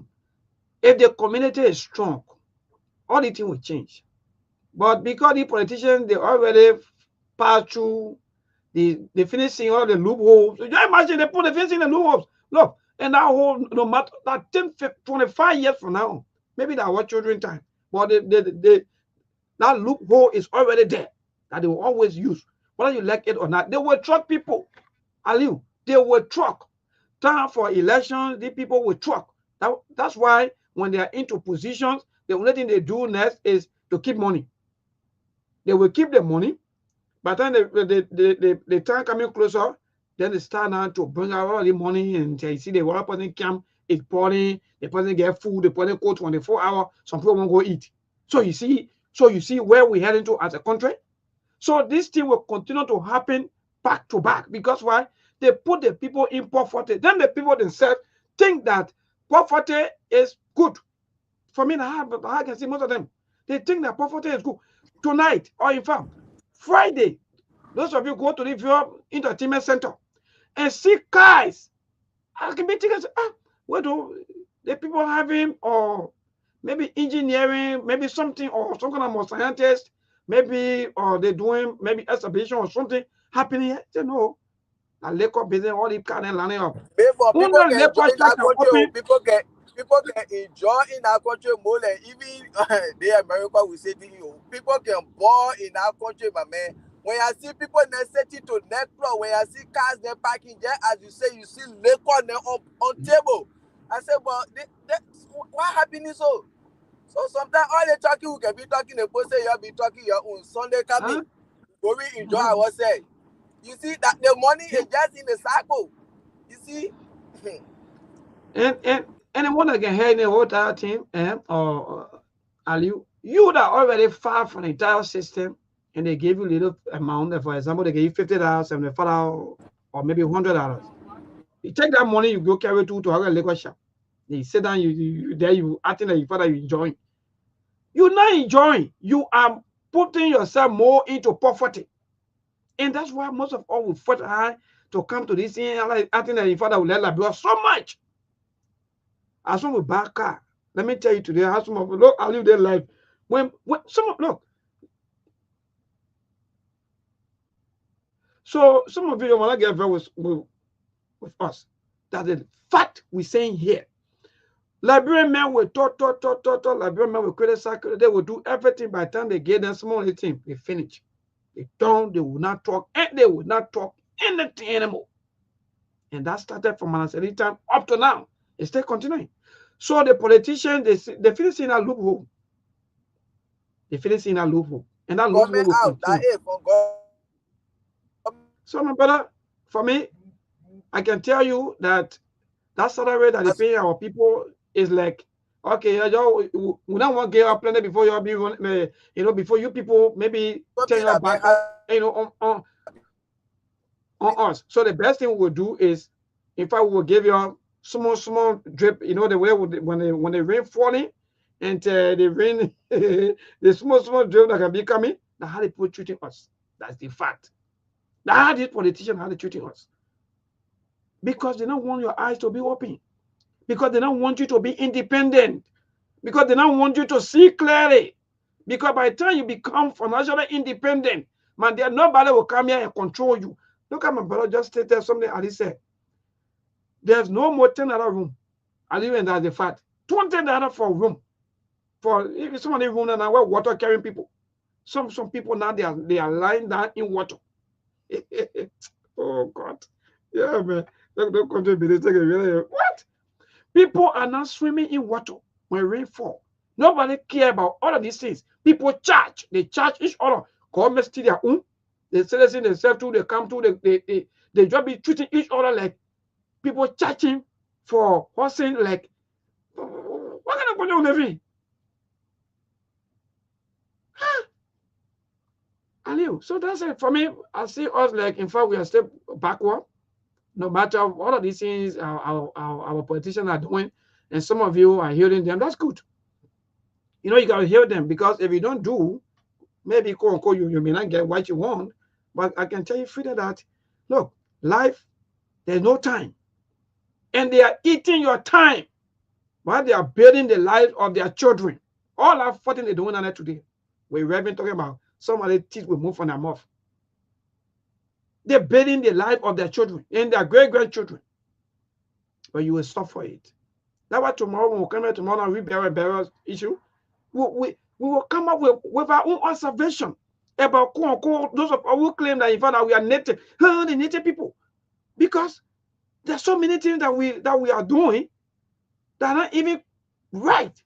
if the community is strong, all the thing will change. But because the politicians they already passed through the finishing all the loopholes. So just imagine they put the finishing the loopholes. Look, and that whole no matter that 10, 25 years from now, maybe that our children time. But that loophole is already there that they will always use. Whether you like it or not, they will truck people. Aliu, they will truck. Time for elections, the people will truck. That's why when they are into positions, the only thing they do next is to keep money. They will keep the money. By the time the time coming closer, then they start now to bring out all the money and you see the one person camp is pouring, the person get food, the person go 24 hours, some people won't go eat. So you see where we're heading to as a country. So this thing will continue to happen back to back because why? They put the people in poverty. Then the people themselves think that poverty is good. For me, I can see most of them. They think that poverty is good. Tonight, or in fact, Friday, those of you go to the View Entertainment Center and see cars. I can be thinking, what do the people having, or maybe engineering, maybe something, or some kind of more scientist, maybe, or they're doing maybe exhibition or something happening here. You know, a liquor business, all the kind of lining up. People Only can enjoy liquor in our shop can country. open. People can enjoy in our country more than even the America will say people can ball in our country, my man. When I see people necessity to neck floor, when I see cars they parking there, as you say, you see liquor on table. I say, well, what happening so? So sometimes all the talking we can be talking, the post say you'll be talking your own Sunday coming. But we enjoy ourselves. You see that the money is just in the cycle. You see? And anyone that can hear the whole entire thing, or Ali, you that already far from the entire system, and they gave you little amount. For example, they gave you $50, $75, or maybe $100. You take that money, you go carry to a liquor shop. They sit down, you there, you acting like you father, you enjoying. You're not enjoying. You are putting yourself more into poverty, and that's why most of all will fight hard to come to this thing, like acting like your father will let Liberia so much. As some with buy car, let me tell you today, how some of look, I live their life. When some of look, so some of you want to get very with us. That the fact we're saying here. Liberian men will talk. Liberian men will criticize. They will do everything. By the time they get them small thing, they finish. They don't. They will not talk, and they will not talk anything anymore. And that started from an time up to now. It's still continuing. So the politicians, they finish in a loophole. They finish in a loophole, and that loophole will continue. So my brother, for me, I can tell you that that salary that they pay our people is like, okay, we don't want to get our planet before you be, before you people maybe turn your back, on us. So the best thing we will do is, in fact, we will give you a small drip. The way when the rain falling, and the rain, the small drip that can be coming. That's how they put treating us. That's the fact. That's how these politicians how they treating us. Because they don't want your eyes to be open. Because they don't want you to be independent. Because they don't want you to see clearly. Because by the time you become financially independent, man, nobody will come here and control you. Look at my brother just stated something Ali said. There's no more $10 room. Ali, and that's the fact. $20 for a room. For if somebody room and we're water carrying people. Some people now they are lying down in water. Oh God. Yeah, man. Don't contribute. What? People are not swimming in water when rain fall. Nobody care about all of these things. People charge. They charge each other. Government steal their own. They sell it themselves too. They come to they just be treating each other like people charging for housing. Like what kind of problem living? So that's it for me. I see us like, in fact, we are still backward. No matter all of these things our politicians are doing, and some of you are hearing them. That's good. You know, you got to hear them, because if you don't do, maybe quote unquote you may not get what you want. But I can tell you freely that, look, life, there's no time, and they are eating your time while they are building the lives of their children. All that fighting they're doing on it today. We're even talking about some of the teeth will move from their mouth. They're building the life of their children and their great-grandchildren. But you will suffer it. That's why tomorrow, when we come here tomorrow and we bear issue, we will come up with our own observation about quote unquote those of us who claim that in fact that we are native, the native people. Because there's so many things that we are doing that are not even right.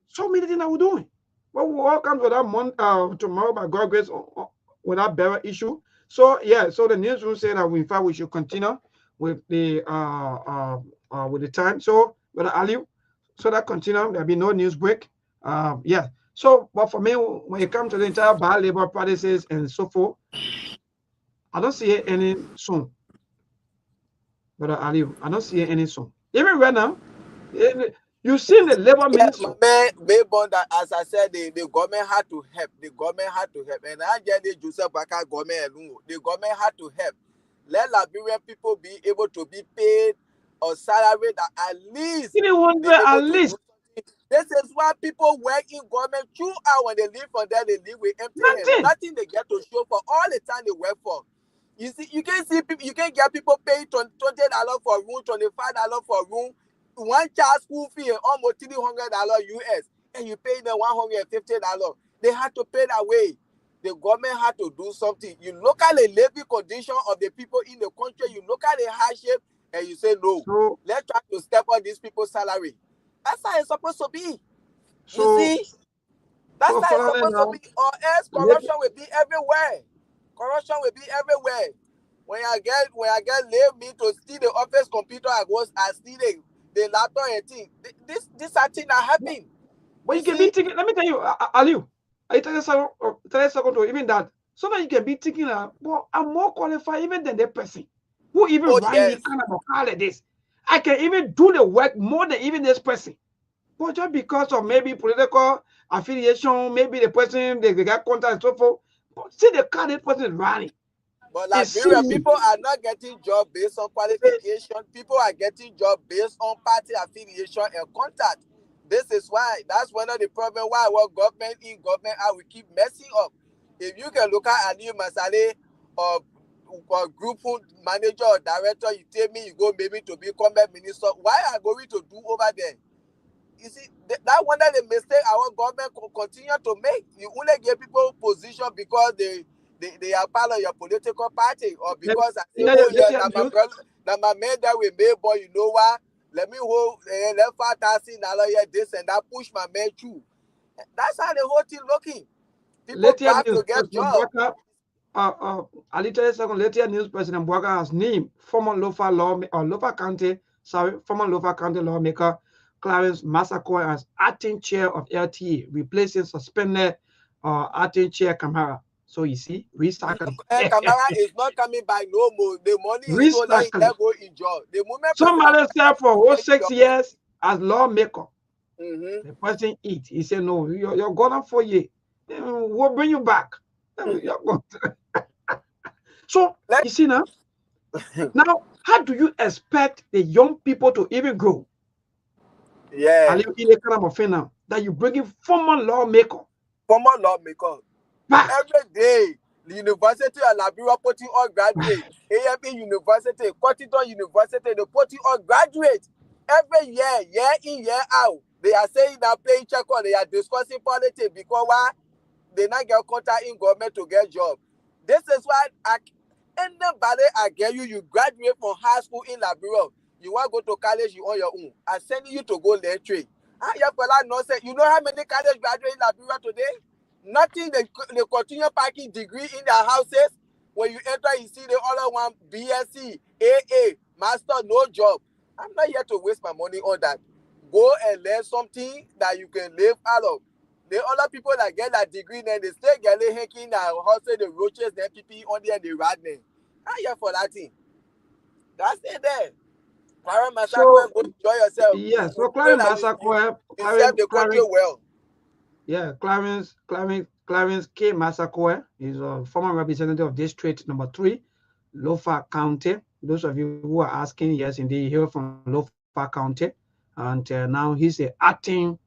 So many things that we're doing. But we'll all come to that month tomorrow by God's grace with that bearer issue. So yeah, so the news will say that in fact we should continue with the time. So Brother Ali, so that continue, there'll be no news break. Yeah. So but for me, when it comes to the entire bad labor practices and so forth, I don't see any soon. Brother Ali, I don't see any soon. Even right now, you see the labor ministry. That, as I said, the government had to help. The government had to help. And I get the Joseph Baka government. The government had to help. Let Liberian people be able to be paid or salary that at least. At least. This is why people work in government throughout. When they live for there, they live with empty hands. Nothing they get to show for all the time they work for. You see, you can see people. You can get people paying $20 for a room, $25 for a room. One child school fee almost $300 US, and you pay them $150. They had to pay that way. The government had to do something. You look at the living condition of the people in the country, you look at the hardship, and you say, no, let's try to step on these people's salary. That's how it's supposed to be. You see? That's how it's supposed to be. Or else corruption will be everywhere. Corruption will be everywhere. When I get leave me to steal the office computer, I steal the laptop and thing. This are things that happen. But you can be thinking, let me tell you, Aliu, I tell you something to even that. So that you can be thinking, well, I'm more qualified even than the person who even run me kind of a car like this. I can even do the work more than even this person. But just because of maybe political affiliation, maybe the person, they got contact and so forth. But see the car this person is running. But Liberia, people are not getting jobs based on qualification. People are getting jobs based on party affiliation and contact. This is why, that's one of the problems why our government we keep messing up. If you can look at Aliyu Masale or group manager or director, you tell me you go maybe to become a minister, why are going to do over there? You see, that one of the mistake our government continue to make. You only give people position because they are part of your political party, or because that my man that we made, boy, you know what? Let me hold $5,000 this and that, push my man through. That's how the whole thing looking. People have to get jobs. I'll tell you second. Later news President Bwaka has named former Lofa County lawmaker Clarence Massacoy as acting chair of LTA, replacing suspended acting chair Kamara. So you see, recycling. Kamara is not coming back no more. The money is so that he go in job. The moment somebody said for 6 years as lawmaker, the person eat. He said, no, you're gone 4 years. We'll bring you back. So you see now, how do you expect the young people to even grow? Yeah. I live in a kind of thing now that you bring in former lawmaker. Back. Every day, the University of Liberia putting on graduate, AMP University, Cotton University, they putting on graduate. Every year in, year out, they are saying that playing check on, they are discussing politics because why? They not get contact in government to get job. This is why anybody I get you graduate from high school in Liberia. You want to go to college, you on your own. I'm sending you to go learn trade. Your fella nonsense. You know how many college graduates in Liberia today? Nothing. They continue packing degree in their houses. When you enter, you see the other one BSc, AA, master, no job. I'm not here to waste my money on that. Go and learn something that you can live out of. The other people that get that degree, then they stay getting hanking and hustle the roaches, the PP on there and the rat them. I'm here for that thing. That's it there. Clarence Massacre, go enjoy yourself. Yes, so Clarence Massacre, serve the country well. Yeah, Clarence K. Massacre is a former representative of District Number 3, Lofa County. Those of you who are asking, yes, indeed, here from Lofa County, and now he's the acting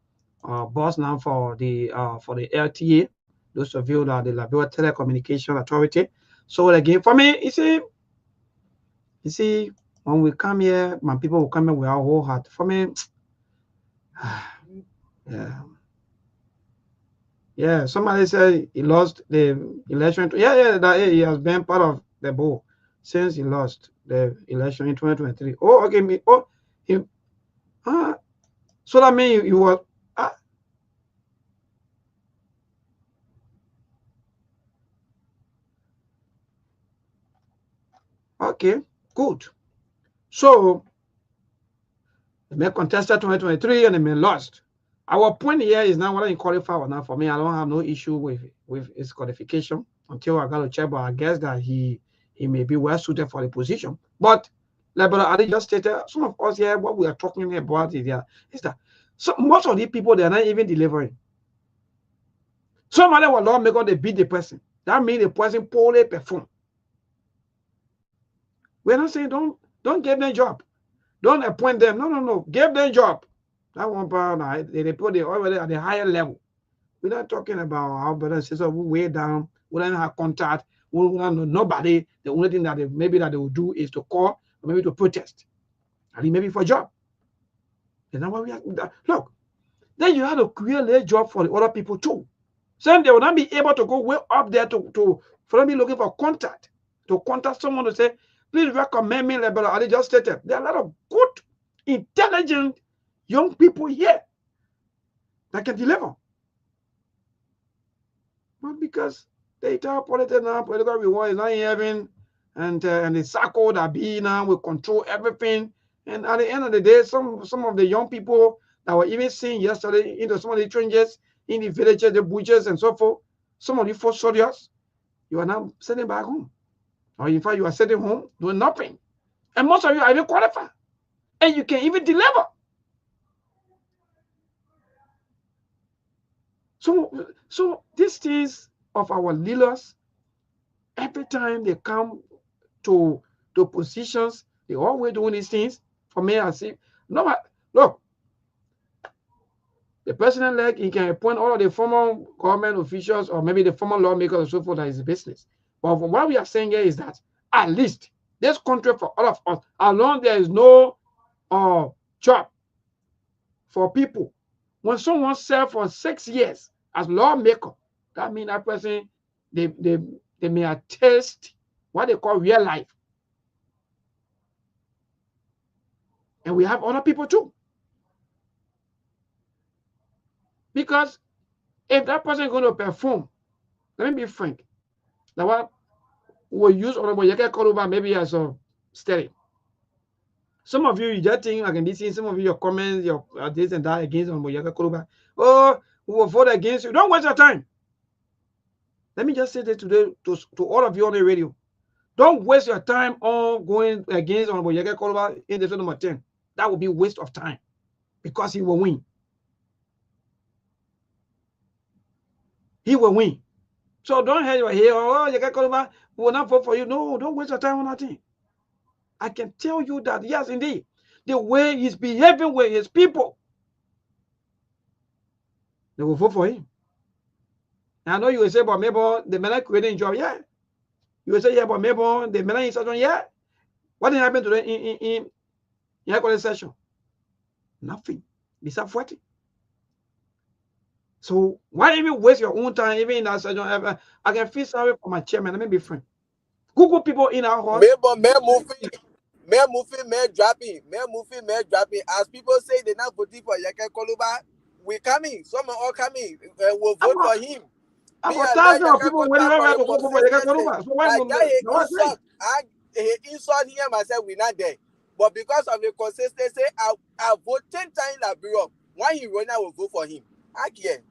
boss now for the LTA. Those of you that are the Liberia Telecommunication Authority. So again, for me, you see, when we come here, when people will come here with our whole heart. For me, yeah. Somebody said he lost the election. That he has been part of the board since he lost the election in 2023. Oh, okay. So that means you were. Okay, good. So the man contested 2023 and the man lost. Our point here is now whether he qualified or not. For me, I don't have no issue with his qualification until I got to check, but I guess that he may be well suited for the position. But like Brother Ali just stated, some of us here, what we are talking about is that most of these people, they are not even delivering. Somebody will lawmaker, they beat the person. That means the person poorly perform. We're not saying don't give them job. Don't appoint them. No. Give them job. That one part, they put it already at the higher level. We're not talking about our brothers and sisters who way down. We don't have contact. We don't know nobody. The only thing that they will do is to call or maybe to protest. And maybe for a job. And now what we have, look, then you have to create a job for the other people too. So they will not be able to go way up there for them be looking for contact. To contact someone to say, please recommend me, like Brother Ali just stated. There are a lot of good, intelligent young people here that can deliver. But because they tell political reward is not having, and the circle that be now will control everything. And at the end of the day, some of the young people that were even seen yesterday into some of the trenches in the villages, the butchers and so forth, some of the first soldiers, you are now sending back home. Or in fact, you are sitting home doing nothing. And most of you are even qualified. And you can even deliver. So these things of our leaders, every time they come to positions, they always doing these things. For me, I see, no, look, the president-elect, he can appoint all of the former government officials or maybe the former lawmakers and so forth, that is business. But what we are saying here is that at least this country for all of us, as long there is no job for people, when someone serves for 6 years as lawmaker, that means that person, they may attest what they call real life. And we have other people too. Because if that person is going to perform, let me be frank, that what we'll use Honorable Yeke Koruba maybe as a steady. Some of you just think I can be seeing some of your comments, your this and that against Honorable Yeke Koruba. Oh, we will vote against you. Don't waste your time. Let me just say that today to all of you on the radio. Don't waste your time on going against Honorable Yeke Koruba in the number 10. That would be a waste of time because he will win. He will win. So don't have your hair, oh, Yeke Koruba will not vote for you. No, don't waste your time on that thing. I can tell you that, yes, indeed, the way he's behaving with his people, they will vote for him. And I know you will say, but maybe the man creating job, yeah. You will say, yeah, but maybe the man in session, yeah. What did happen to them in college session? Nothing. Besides 40. So why even waste your own time, even in that session? I can feel sorry for my chairman. Let me be frank. Google people in our house. Me moving, me dropping, me moving, me dropping. As people say they not voting for Yeke Koluba, we coming. Some are all coming. We'll vote for him. Me About and let thousands of Yeke people waiting Koluba for around the to go for Yeka consistency. Koluba. So why Like would that he no one say? insult, he insult him myself. We not there. But because of the consistency, I vote 10 times that bureau. Why he run, I will vote for him. I can't.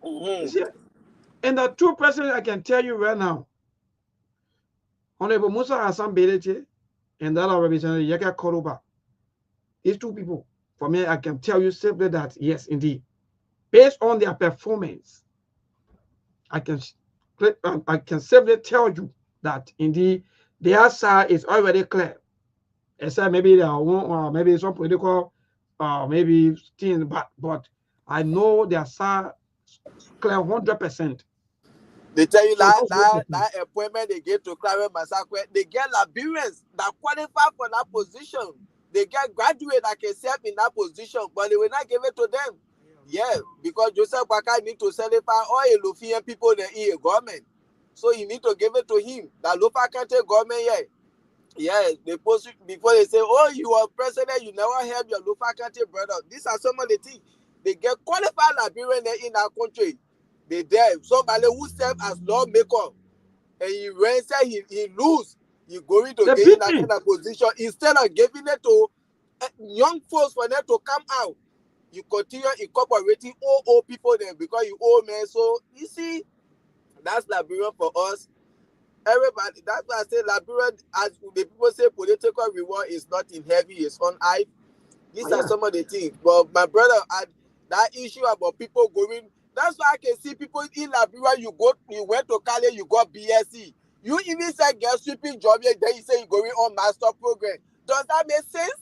You see, and the two persons I can tell you right now, Honorable Musa Hassan Belete and that of Representative Yeka Koluba. These two people, for me, I can tell you simply that, yes, indeed, based on their performance, I can simply tell you that, indeed, their side is already clear. Except maybe there are one, or maybe some political, maybe things, but I know their side clear 100%. They tell you So that appointment they get to Clare Masakwe, they get Liberians that qualify for that position. They get graduates that can serve in that position, but they will not give it to them. Yeah, because Joseph Baka need to certify all Elofian people in the government. So you need to give it to him. That Lopa County government, yeah, they post before they say, oh, you are president, you never help your Lopa County brother. These are some of the things. They get qualified Liberians in our country. They there. Somebody who serve as lawmaker and he runs, he lose. You're going to get in that kind of position instead of giving it to young folks for them to come out. You continue incorporating old people there because you old man. So you see, that's Liberian for us. Everybody, that's why I say Liberian, as the people say, political reward is not in heavy, it's on high. These are some of the things. But my brother had that issue about people going. That's why I can see people in Liberia. You went to Cali, you got BSc. You even said get sweeping job here, then you say you're going on master program. Does that make sense?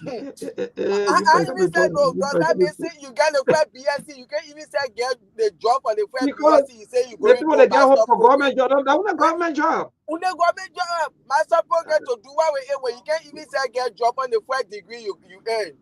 I even said no. Does that make sense? You get the first BSc, you can't even say get the job for the first BSc. You say you're going people on that get hope master for program. government job, that was a government job. Government job, master program to do what we when you can't even say get job on the first degree you earn.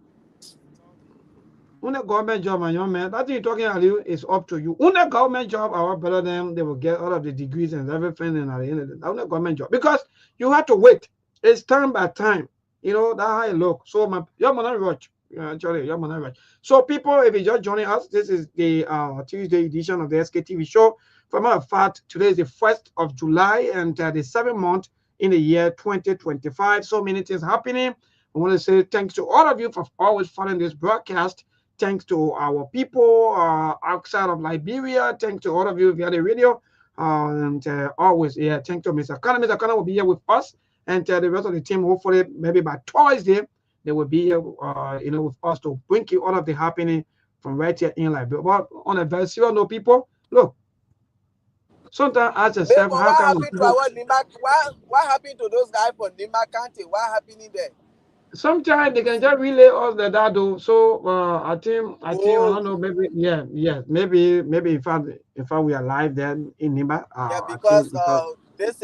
When a government job, my young man, that thing you're talking about is up to you. When a government job, our better them, they will get all of the degrees and everything, and at the end of the day, that's a government job because you have to wait. It's time by time. You know, that's how it look. So your man rush. Actually, your man rush. So people, if you're just joining us, this is the Tuesday edition of the SKTV show. For matter of fact, today is the 1st of July and the 7th month in the year 2025. So many things happening. I want to say thanks to all of you for always following this broadcast. Thanks to our people outside of Liberia. Thanks to all of you via the radio. And always, thank to Mr. Kana. Mr. Kana will be here with us. And the rest of the team, hopefully, maybe by Thursday, they will be here, with us to bring you all of the happening from right here in Liberia. But on a very serious note, people, look, sometimes ask yourself, how come what happened to those guys from Nima County? What happened in there? Sometimes they can just relay us the data. So I think I don't know, maybe maybe if we are live then in Nima. Because this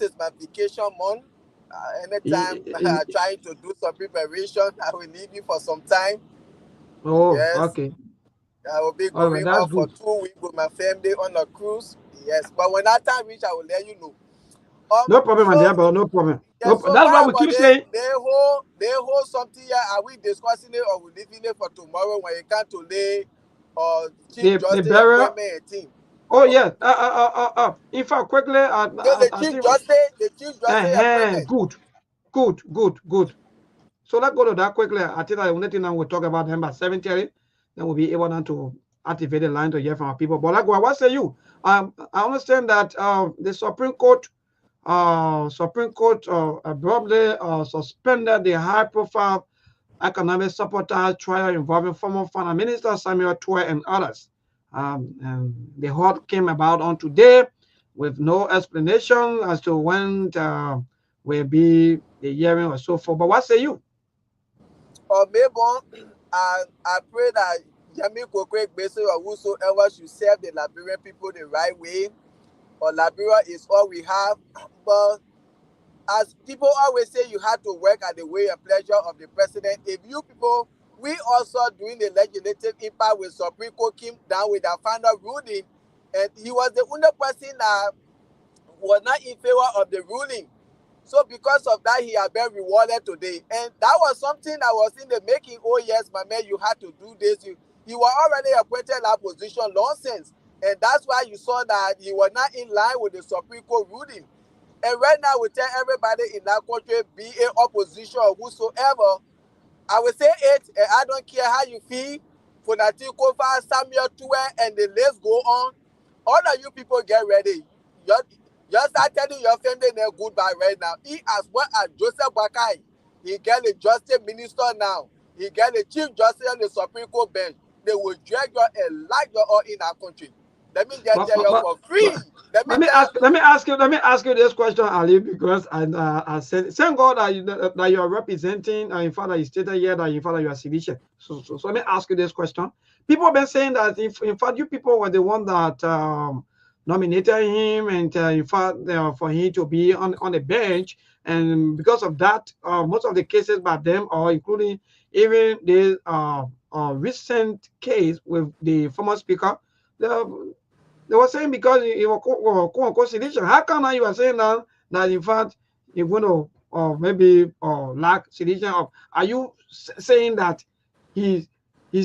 is my vacation month. Anytime trying to do some preparation, I will leave you for some time. Oh, yes. Okay. I will be going off for 2 weeks with my family on a cruise. Yes, but when that time reach, I will let you know. No problem, my dear, but no problem. Yeah, so that's why we keep saying they hold something here. Are we discussing it or we leaving it for tomorrow when you come to lay or Chief Justice appointment team? Oh yes. In fact, quickly, the Chief Justice appointment. Good. So let's go to that quickly. I think the only thing that we'll talk about them by 7:30, then we'll be able to activate the line to hear from our people. But like what say you? I understand that the Supreme Court abruptly suspended the high-profile economic sabotage trial involving former Finance Minister Samuel Toy and others. And the halt came about on today with no explanation as to when will be the hearing or so forth. But what say you? Or maybe I pray that Yami Kokwe Bese or whosoever should serve the Liberian people the right way. Or Liberia is all we have. But as people always say, you have to work at the way and pleasure of the president. If you people, we also doing the legislative impact with Supreme Court came down with a final ruling, and he was the only person that was not in favor of the ruling. So because of that, he has been rewarded today. And that was something that was in the making. Oh yes, my man, you had to do this. You were already appointed that position long since. And that's why you saw that he was not in line with the Supreme Court ruling. And right now, we tell everybody in that country, be a opposition or whosoever, I will say it, and I don't care how you feel. Funatiko Fa, Samuel Tue, and the list go on. All of you people get ready. Just start telling your family they're goodbye right now. He as well as Joseph Bakai. He get the justice minister now. He get the chief justice on the Supreme Court bench. They will drag you and like you all in our country. Let me just tell you for free. Let me ask you this question, Ali, because I said, thank God that you are representing. In fact, that you stated here that in fact you are citizen. So let me ask you this question. People have been saying that if in fact you people were the one that nominated him, and in fact for him to be on the bench, and because of that, most of the cases by them, or including even the recent case with the former speaker, they were saying because he was quote-unquote sedition. How come now you are saying now that in fact you're going to maybe lack sedition? Are you saying that he's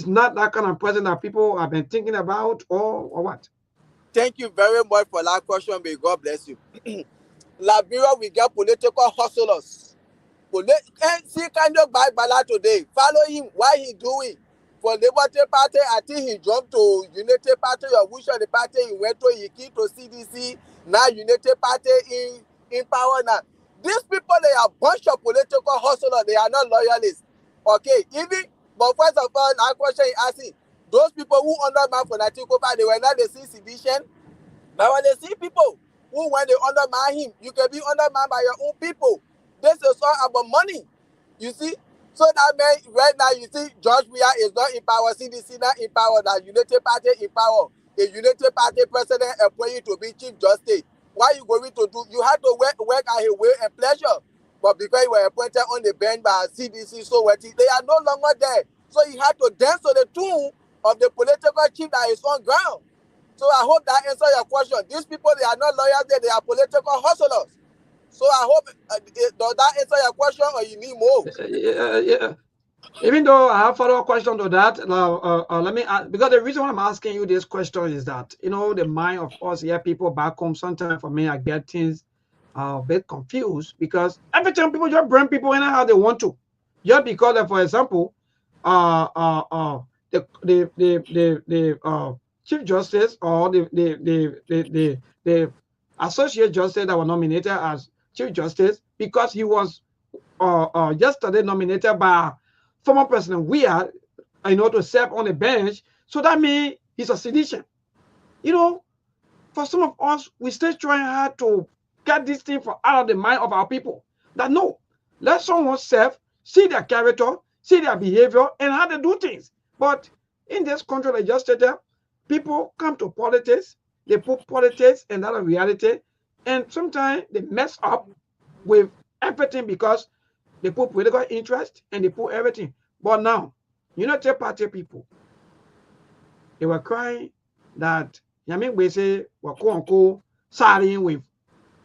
not that kind of person that people have been thinking about, or what? Thank you very much for that question. May God bless you. Liberia, we get political hustlers. See kind of bad ballad today. Follow him. Why he doing? For Liberty Party, I think he jumped to Unity Party, or which of the party he went to, he came to CDC, now Unity Party in power now. These people, they are a bunch of political hustlers, they are not loyalists. Okay, but first of all, our question is asking, those people who undermine Fanatico Party, they were not the sedition. But when they see people who, when they undermine him, you can be undermined by your own people. This is all about money. You see? So that means right now you see George Weah is not in power, CDC not in power, that Unity Party in power. A Unity Party president appoint you to be chief justice. What are you going to do? You have to work at his will and pleasure. But because you were appointed on the bench by CDC, so what? They are no longer there. So you have to dance to the tune of the political chief that is on ground. So I hope that answers your question. These people, they are not lawyers, they are political hustlers. So I hope, does that answer your question, or you need more? Yeah. Even though I have follow-up question to that, let me ask, because the reason why I'm asking you this question is that, the mind of us here, people back home, sometimes for me, I get things a bit confused, because every time people just bring people in how they want to. Just because, for example, the Chief Justice or the Associate Justice that were nominated as Chief Justice, because he was yesterday nominated by former President Weah, to serve on the bench. So that means he's a sedition. For some of us, we still trying hard to get this thing out of the mind of our people. That no, let someone serve, see their character, see their behavior, and how they do things. But in this country, like just said, people come to politics, they put politics and that reality, and sometimes they mess up with everything because they put political interest and they put everything. But now, Unity Party people, they were crying that we say were quote-unquote siding with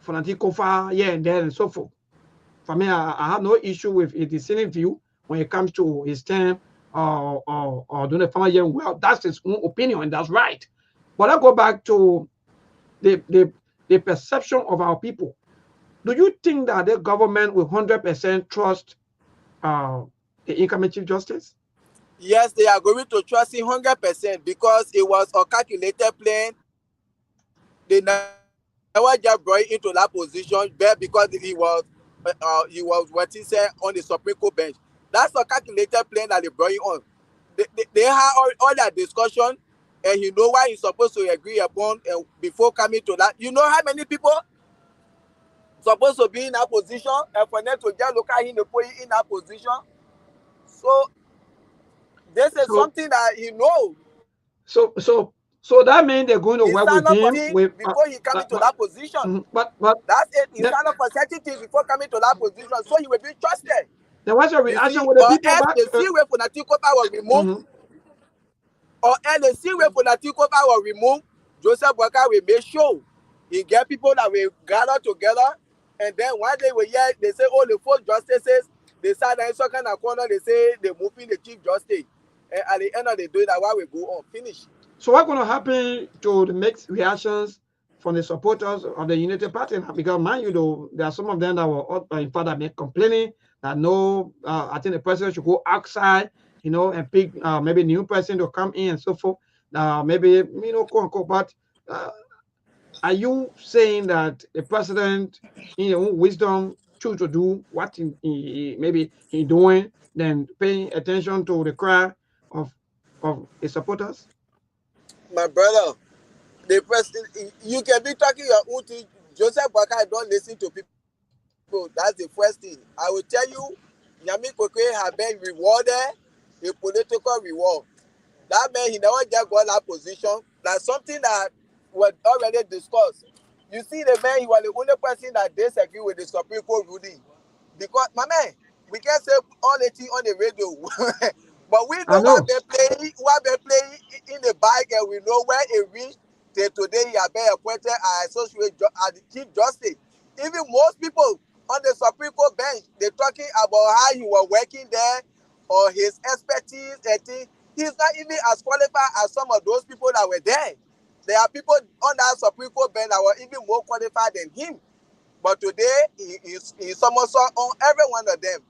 Fanatico Fa, and then and so forth. For me, I have no issue with a dissenting view when it comes to his term or doing the final year. Well, that's his own opinion, and that's right. But I go back to the perception of our people. Do you think that the government will 100% trust the incoming Chief Justice? Yes, they are going to trust him 100% because it was a calculated plan. They never just brought him into that position because he was what he said on the Supreme Court bench. That's a calculated plan that they brought him on. They had all that discussion, and you know why he's supposed to agree upon, and before coming to that, you know how many people supposed to be in that position, and for them to just look at him to put him in that position. So this is something that he knows. So that means they're going to work with him before he comes into that position. But that's it. He signed up for certain things before coming to that position, so he will be trusted. Then what's your reaction with the people back? The seal for Natiko was removed, or the seal for Natiko was removed. Joseph Boakai will make sure he get people that will gather together And then one day we hear they say, oh, the four justices, they sat in some kind of corner, they say they moving the chief justice. And at the end of the day, that why we go on, finish. So what's going to happen to the mixed reactions from the supporters of the United Party? Because mind you, though, there are some of them that were in fact that make complaining that no, I think the president should go outside, you know, and pick maybe new person to come in and so forth. Maybe, you know, quote unquote. But are you saying that the president, in his own wisdom, choose to do what maybe he doing, than paying attention to the cry of his supporters? My brother, the president, you can be talking your own thing. Joseph Boakai don't listen to people. That's the first thing. I will tell you, Yami Kokwe have been rewarded a political reward. That man, he never just got that position. That's something that was already discussed. You see, the man, he was the only person that disagree with the Supreme Court ruling. Because, my man, we can say all the thing on the radio. But we I know know. what they playing in the bag, and we know where it reached. Till today, he has been appointed as as the Chief Justice. Even most people on the Supreme Court bench, they're talking about how he was working there or his expertise and things. He's not even as qualified as some of those people that were there. There are people on that Supreme Court bench that were even more qualified than him. But today, he's somersault on every one of them.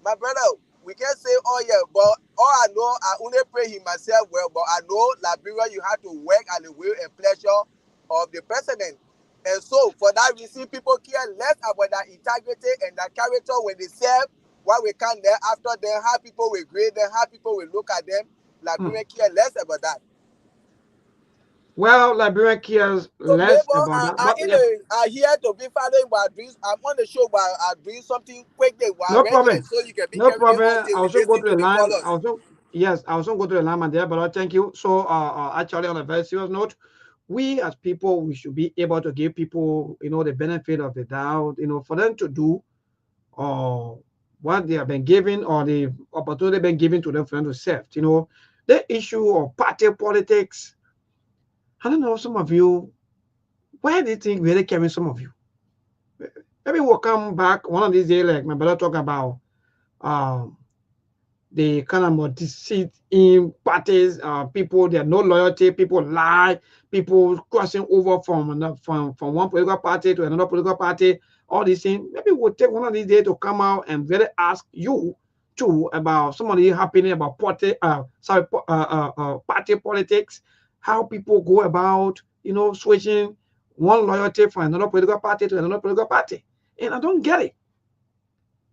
My brother, we can say, oh yeah, but all I know, I only pray him myself well, but I know Liberia, you have to work at the will and pleasure of the president. And so, for that reason, people care less about that integrity and that character when they serve, what we can there after them, how people will grade them, how people will look at them. Liberia care less about that. Well, Liberia cares So less labor about that. But yeah, are here to be following while doing. I'm on the show while doing something quickly while no ready, problem. so you can be No carrying on problem. I till we also go listen to to the the line. callers. Yes, I also go to the line, my dear, but thank you. So, actually, on a very serious note, we as people, we should be able to give people, you know, the benefit of the doubt, you know, for them to do what they have been given or the opportunity been given to them for them to serve. You know, the issue of party politics. I don't know, some of you, where do you think really carrying some of you? Maybe we'll come back one of these days, like my brother talk about um, the kind of more deceit in parties, people, they have no loyalty, people lie, people crossing over from one political party to another political party, all these things. Maybe we'll take one of these days to come out and really ask you too about some of the happening about party, party politics, how people go about, you know, switching one loyalty from another political party to another political party. And I don't get it.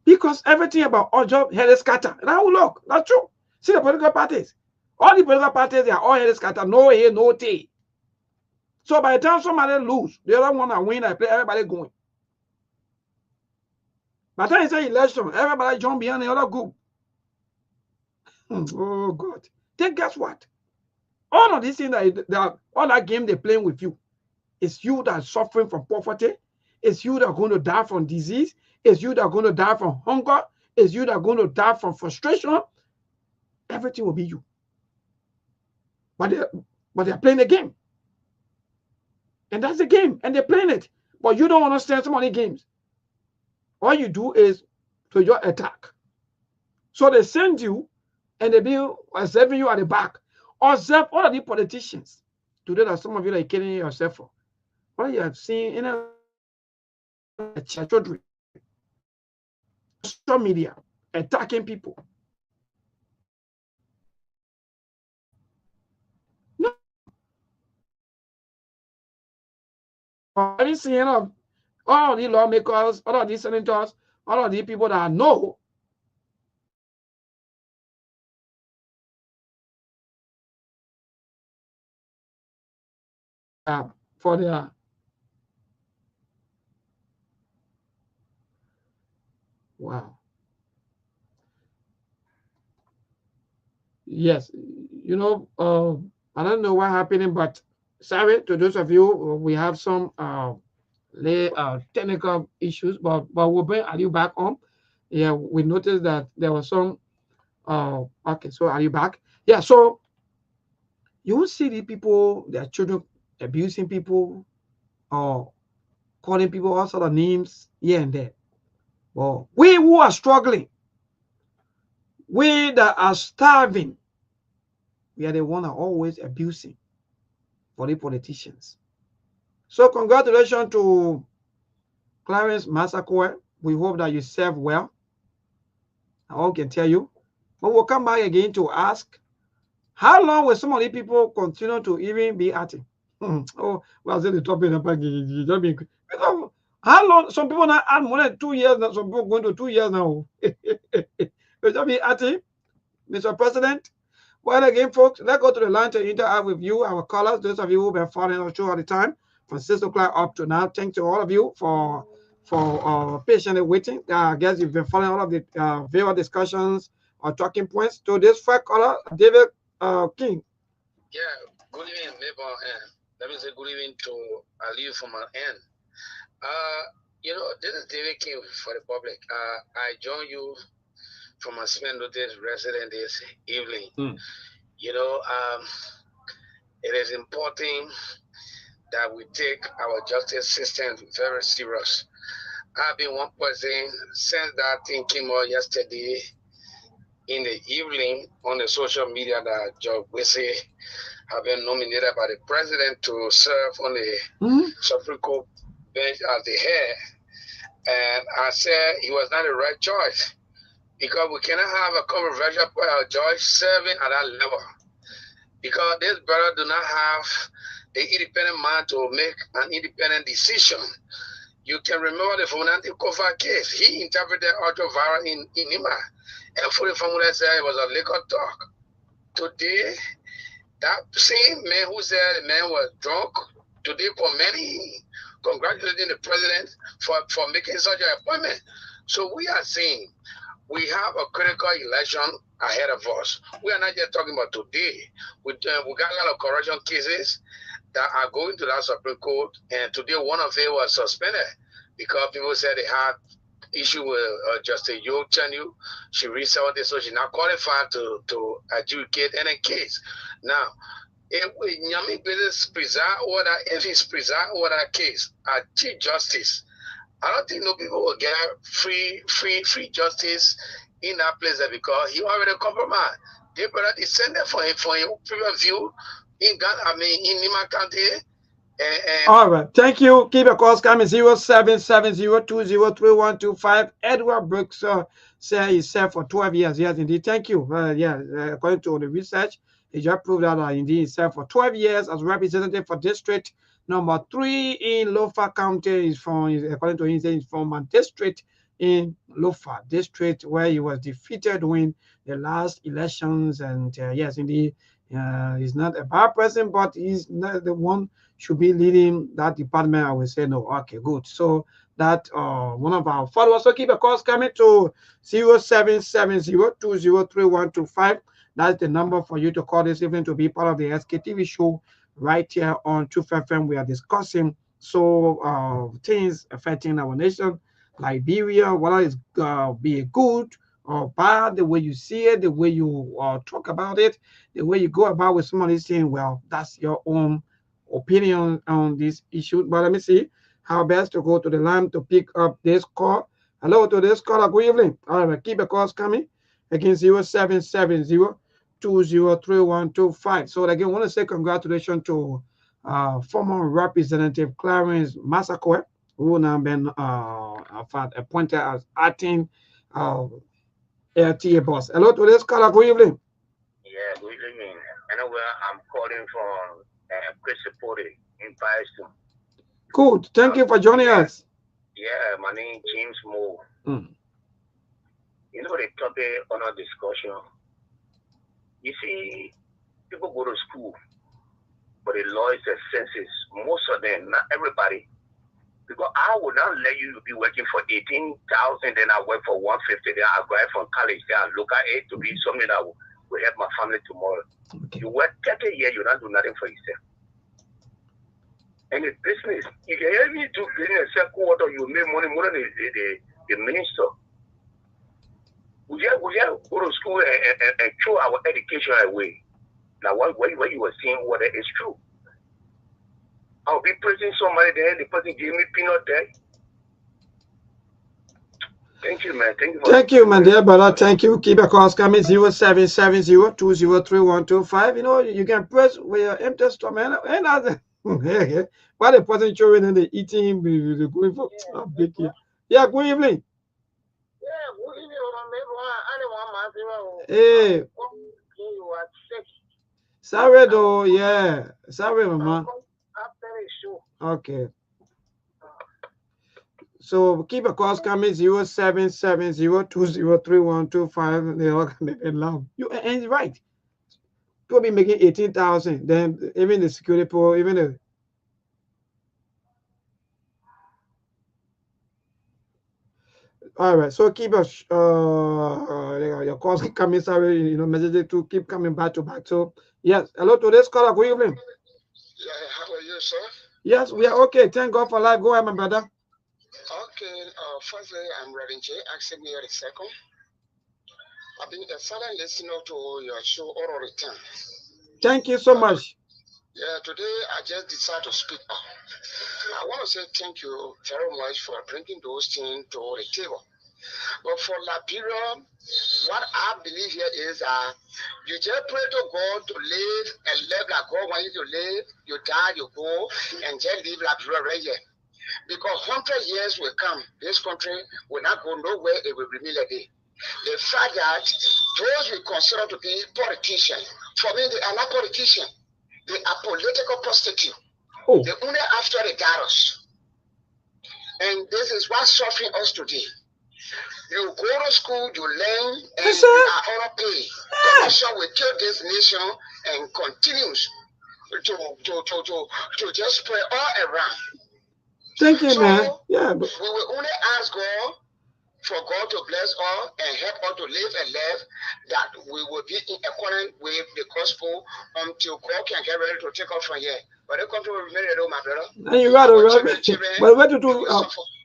Because everything about our job head is scattered. Now look, that's true. See the political parties. All the political parties, they are all head scattered. No A, no T. So by the time somebody lose, the other one that win, I play everybody going. By the time it's an election, everybody jump behind the other group. Oh God. Then guess what? All of these things all that game they're playing with you. It's you that's suffering from poverty. It's you that are going to die from disease. It's you that are going to die from hunger. It's you that are going to die from frustration. Everything will be you. But they're playing the game. And that's the game. And they're playing it. But you don't understand some of the games. All you do is to your attack. So they send you and they be observing you at the back. Observe all of the politicians. Today, that some of you are killing yourself for. What you have seen in children, social media, attacking people. No. I haven't seen all of the lawmakers, all of these senators, all of the people that I know for their wow. Yes, you know, I don't know what happening, but sorry to those of you. We have some technical issues, but we'll bring you back on. Yeah, we noticed that there was some. Okay, so are you back? Yeah, so you will see the people, their children abusing people, or calling people all sort of names here and there. But we who are struggling, we that are starving, we are the one that are always abusing for the politicians. So congratulations to Clarence Massacre. We hope that you serve well. I all can tell you. But we'll come back again to ask, how long will some of the people continue to even be at it? Oh, well, the topic. How long? Some people now add more than 2 years now. Some people going to 2 years now. Will just be at it, Mr. President? Well, again, folks, let's go to the line to interact with you, our callers, those of you who've been following our show all the time, from 6 o'clock up to now. Thanks to all of you for patiently waiting. I guess you've been following all of the viewer discussions or talking points. To this first caller, David King. Yeah, good evening, neighbor. Let me say good evening to Ali from my end. You know, this is David King for the public. I join you from a spend notice resident this evening. You know, it is important that we take our justice system very serious. I've been one person since that thing came out yesterday in the evening on the social media that Joe Wissey have been nominated by the president to serve on the Supreme Court bench as the head. And I said he was not the right choice because we cannot have a controversial judge serving at that level. Because this brother do not have the independent mind to make an independent decision. You can remember the Philanthropy Kofa case. He interpreted ultraviolet in Nima. And for the formula said it was a liquor talk. Today, that same man who said the man was drunk, today congratulating the president for making such an appointment. So we are saying we have a critical election ahead of us. We are not just talking about today. We got a lot of corruption cases that are going to that Supreme Court, and today one of them was suspended because people said they had issue with Justice Yo Chanyu. She resettled it, so she's not qualified to adjudicate any case. Now, if Nyami business preside order, if he's preside order case, a Chief Justice, I don't think no people will get free justice in that place there because he already compromised. They better descend for him previous view in Ghana, in Nima County. All right, thank you. Keep your calls coming 0770203125. Edward Brooks said he served for 12 years. Yes, indeed. Thank you. According to the research, he just proved that indeed he served for 12 years as representative for District Number 3 in Lofa County. According to him, he's from a district in Lofa District where he was defeated in the last elections. And yes, indeed, he's not a bad person, but he's not the one should be leading that department. I will say no. Okay, good. So that one of our followers. So keep a calls coming to 0770203125. That's the number for you to call this evening to be part of the Sktv show right here on Truth FM. We are discussing things affecting our nation, Liberia, whether it's be good or bad, the way you see it, the way you talk about it, the way you go about with some of these things. Well, that's your own opinion on this issue. But let me see how best to go to the line to pick up this call. Hello to this caller. Good evening. All right, keep the calls coming. Again, 0770203125. So again, I want to say congratulations to former Representative Clarence Massacre, who now been appointed as acting LTA boss. Hello to this caller. Good evening. Yeah, good evening. Anyway, I'm calling from Chris Supported in Firestone. Good. Thank you for joining us. Yeah, my name is James Moore. You know the topic on our discussion. You see, people go to school, but the law is a census. Most of them, not everybody. Because I would not let you be working for 18,000, then I work for 150, then I graduate from college, then I look at it to be something that will help my family tomorrow. Okay. You work 30 years, you don't do nothing for yourself. And the business, if you help me do business, sell water, you make money more than the minister. We just go to school and throw our education away. Now, what you were saying, whether it's true. I'll be praising somebody there, the person gave me peanut there. Thank you, man. Thank you, my dear brother. Thank you. Keep a calls coming 0770-203-125. You know, you can press with your empty stomach. And other. Why the person children and they eating, the going for a big here. Yeah, good evening. Hey. Sorry, though. Yeah. Sorry, mama. Okay. So keep a calls coming 0770-203-125. They all can love you, and right. People be making 18,000. Then even the security people, even the all right. So keep us your calls keep coming. Sorry, you know, messages to keep coming back to back. So yes, hello to this caller. Good evening. Yeah, how are you, sir? Yes, we are okay. Thank God for life. Go ahead, my brother. Okay, firstly, I'm Reverend J. Accept me a second. I've been a silent listener to your show all the time. Thank you so much. Yeah, today I just decided to speak up. I want to say thank you very much for bringing those things to the table. But for Liberia, what I believe here is you just pray to God to live and live like God wants you to live. You die, you go, and just live Liberia right here. Because 100 years will come, this country will not go nowhere, it will remain like this. The fact that those we consider to be politicians, for me, they are not politicians. They are political prostitutes. Oh. They only after the garros. And this is what's suffering us today. You go to school, you learn, and you are underpaid. Corruption will kill this nation and continues to just spread all around. Thank you, man. Yeah. We will only ask God for God to bless all and help us to live a life that we will be in accordance with the gospel until God can get ready to take off from here. But the country will remain alone, my brother. And you got to but what to do?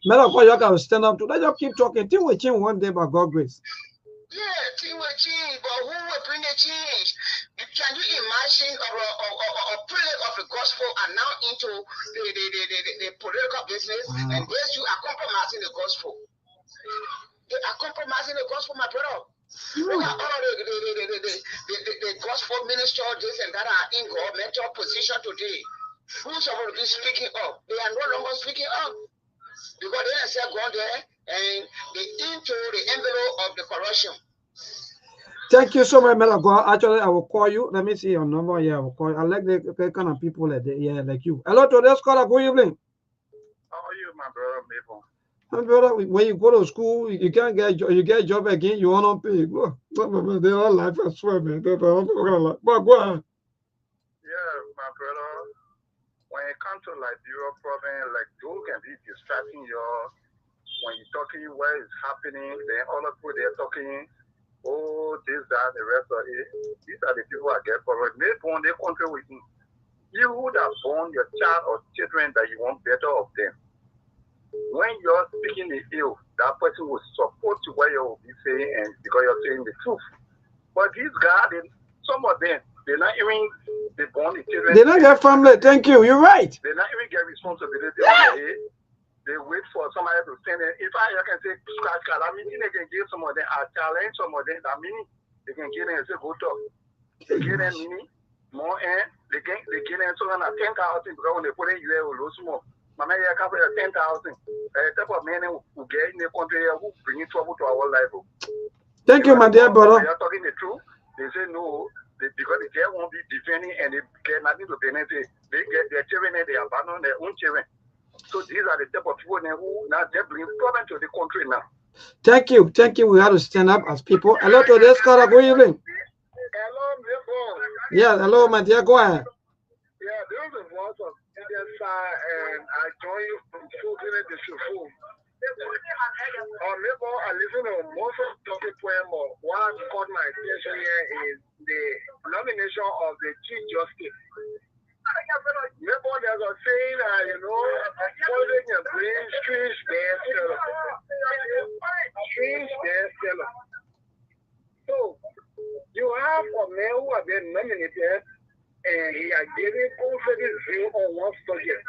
Man of God, you got to stand up to that. You keep talking. Things will change one day by God's grace. Yeah, things will change, but who will bring the change? Can you imagine a prelate of the gospel are now into the political business, and these you are compromising the gospel? They are compromising the gospel, my brother. Look at all the gospel ministers, this and that are in governmental position today. Who's supposed to be speaking up? They are no longer speaking up because they are still going there and they into the envelope of the corruption. Thank you so much, man of God. Actually, I will call you. Let me see your number. Yeah, I will call you. I like the kind of people like that. Yeah, like you. Hello to this caller. Good evening. How are you, my brother, Maple? My brother, when you go to school, you can't get you get a job again. You want to pay. They all life. I swear, man. But go ahead. Yeah, my brother. When it comes to Liberia province, like those can be distracting you. When you're talking what is happening, then all of people they're talking, oh, this, that, the rest of it. These are the people I get for it. They born their country with you. You would have born your child or children that you want better of them. When you're speaking the ill, that person will support you what you will be saying, and because you're saying the truth. But these guys, some of them, they're not even they born the children. They don't get family. Thank you. You're right. They not even get responsibility on their head. They wait for somebody to send it. If I can say scratch card, I mean they can give some of them. I challenge some of them. I mean they can get in and say go talk. They get them mini more and they get them so on 10,000 because when they put in you will lose more. My man, you can put 10,000. Type of men who get in the country who bring trouble to our life. Thank you, my dear brother. You're talking the truth. They say no. Because the girl won't be defending and they get nothing to benefit. They get their children and they abandon their own children. So these are the type of people who now they bring problem to the country now. Thank you. Thank you. We have to stand up as people. Hello to this caller. Good evening. Hello, Maple. Yeah, hello, my dear. Go ahead. Yeah, this is the voice of Indian side, and I join you from Fulton to Shufu. Maple, I listen to most of the talking poem. What caught my attention here is the nomination of the Chief Justice. Maple, there's a saying, politics and brain strange bestseller. Strange bestseller. So, you have a man who has been nominated, and he had given confident view on one subject.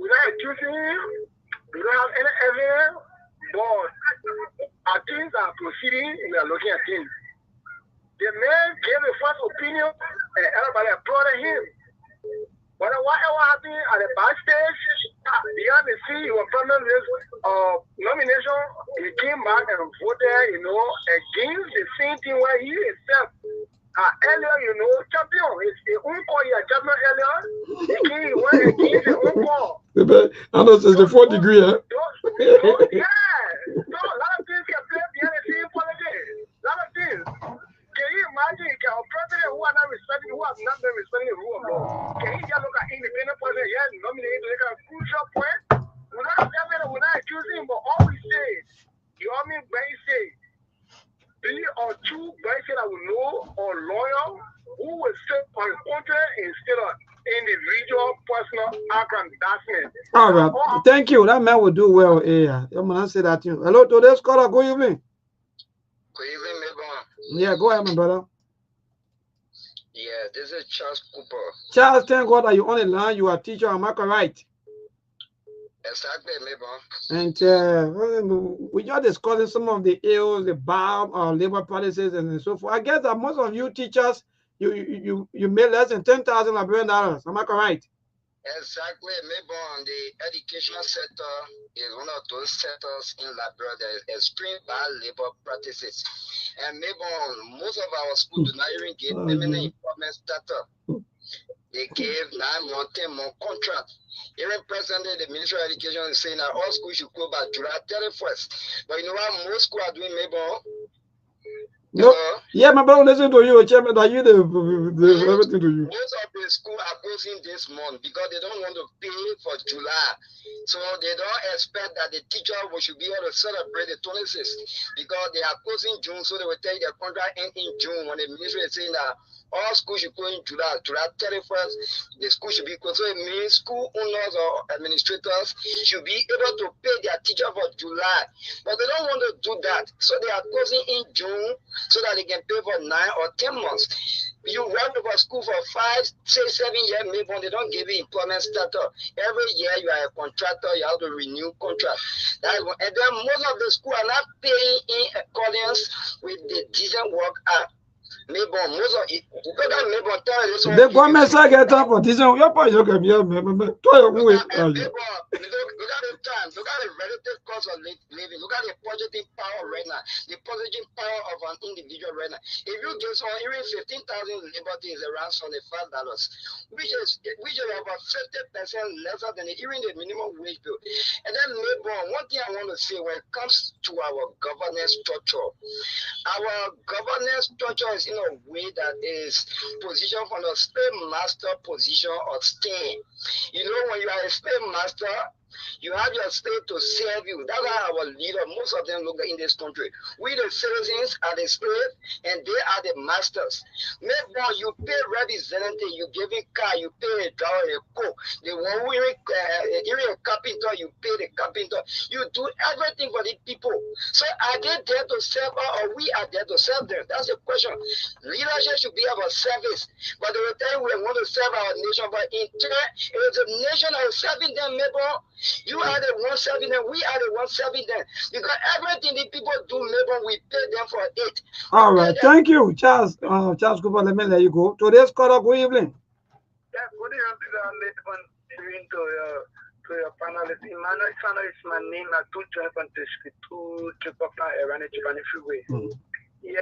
Without accusing him, we don't have any evidence, but as things are proceeding, we are looking at things. The man gave a false opinion, and everybody applauded him. But whatever happened at the backstage, behind the scene, he was promised this nomination. He came back and voted, against the same thing where he himself. Earlier, champion. His own call, he champion earlier. He went against his own call. I know it's the 4th degree, huh? Yeah. So a lot of things can play behind the scene politics. A lot of things. Can you imagine a president who are not respecting, who have not been respecting the rule of law? Can he just look at independent president? He has nominated to make a crucial point. We're not accusing him, but all we say, you know what I mean? When you say, 3 or 2 guys that we know or lawyer who will sit on the contract instead of individual personal act and endorsement. All right. Thank you. That man will do well. Yeah. I'm going to say that to you. Hello, today's caller. Good evening. Good evening, Mabon. Yeah, go ahead, my brother. Yeah, this is Charles Cooper. Charles, thank God that you on the line. You are a teacher. Am I correct? Exactly, Mabon. And we just discussing some of the ills, the bad labor practices, and so forth. I guess that most of you teachers, you made less than $10,000 Liberian dollars. Am I correct? Exactly, Mabon. The educational sector is one of those sectors in Liberia that is extreme bad labor practices. And Mabon, most of our schools do not even give permanent employment status. They gave 9-month, 10-month contract. Even presently, the Ministry of Education is saying that all schools should close by July 31st. But you know what most schools are doing, Mabon? No. Yeah, my brother, listen to you, Chairman. Are you the everything to you? Most of the schools are closing this month because they don't want to pay for July. So they don't expect that the teacher should be able to celebrate the 26th because they are closing June, so they will take their contract in June when the ministry is saying that all schools should close in July 31st, the school should be closed. So it means school owners or administrators should be able to pay their teacher for July. But they don't want to do that. So they are closing in June so that they can pay for 9 or 10 months. You work over school for 5, 6, 7 years, maybe they don't give you employment status. Every year you are a contractor, you have to renew contract. And then most of the schools are not paying in accordance with the decent work act. Maybe most of it, the government say get up for this one. Your point, you can hear me. Look at the relative cost of living. Look at the budgeting power right now. The budgeting power of an individual right now. If you give someone even 15,000 liberty is around $75, which is about 50% lesser than even the minimum wage bill. And then maybe one thing I want to say when it comes to our governance structure, is in a way that is positioned from the slave master position of staying. You know, when you are a slave master, you have your slave to serve you. That's how our leader, most of them look in this country. We the citizens are the slave and they are the masters. Maybe you pay representative, you give him car, you pay a driver, a cook. The one who even a carpenter, you pay the carpenter. You do everything for the people. So are they there to serve us or we are there to serve them? That's the question. Leadership should be about service. But they will tell you we want to serve our nation, but in turn, it is a nation that is serving them, maybe. You are the one serving them, we are the one serving them. Because everything the people do, maybe we pay them for it. All right, thank you, Charles. Charles Cooper, let me let you go. Today's caller, good evening. Yeah, good evening to your panelists. Emmanuel is my name. I took Yeah,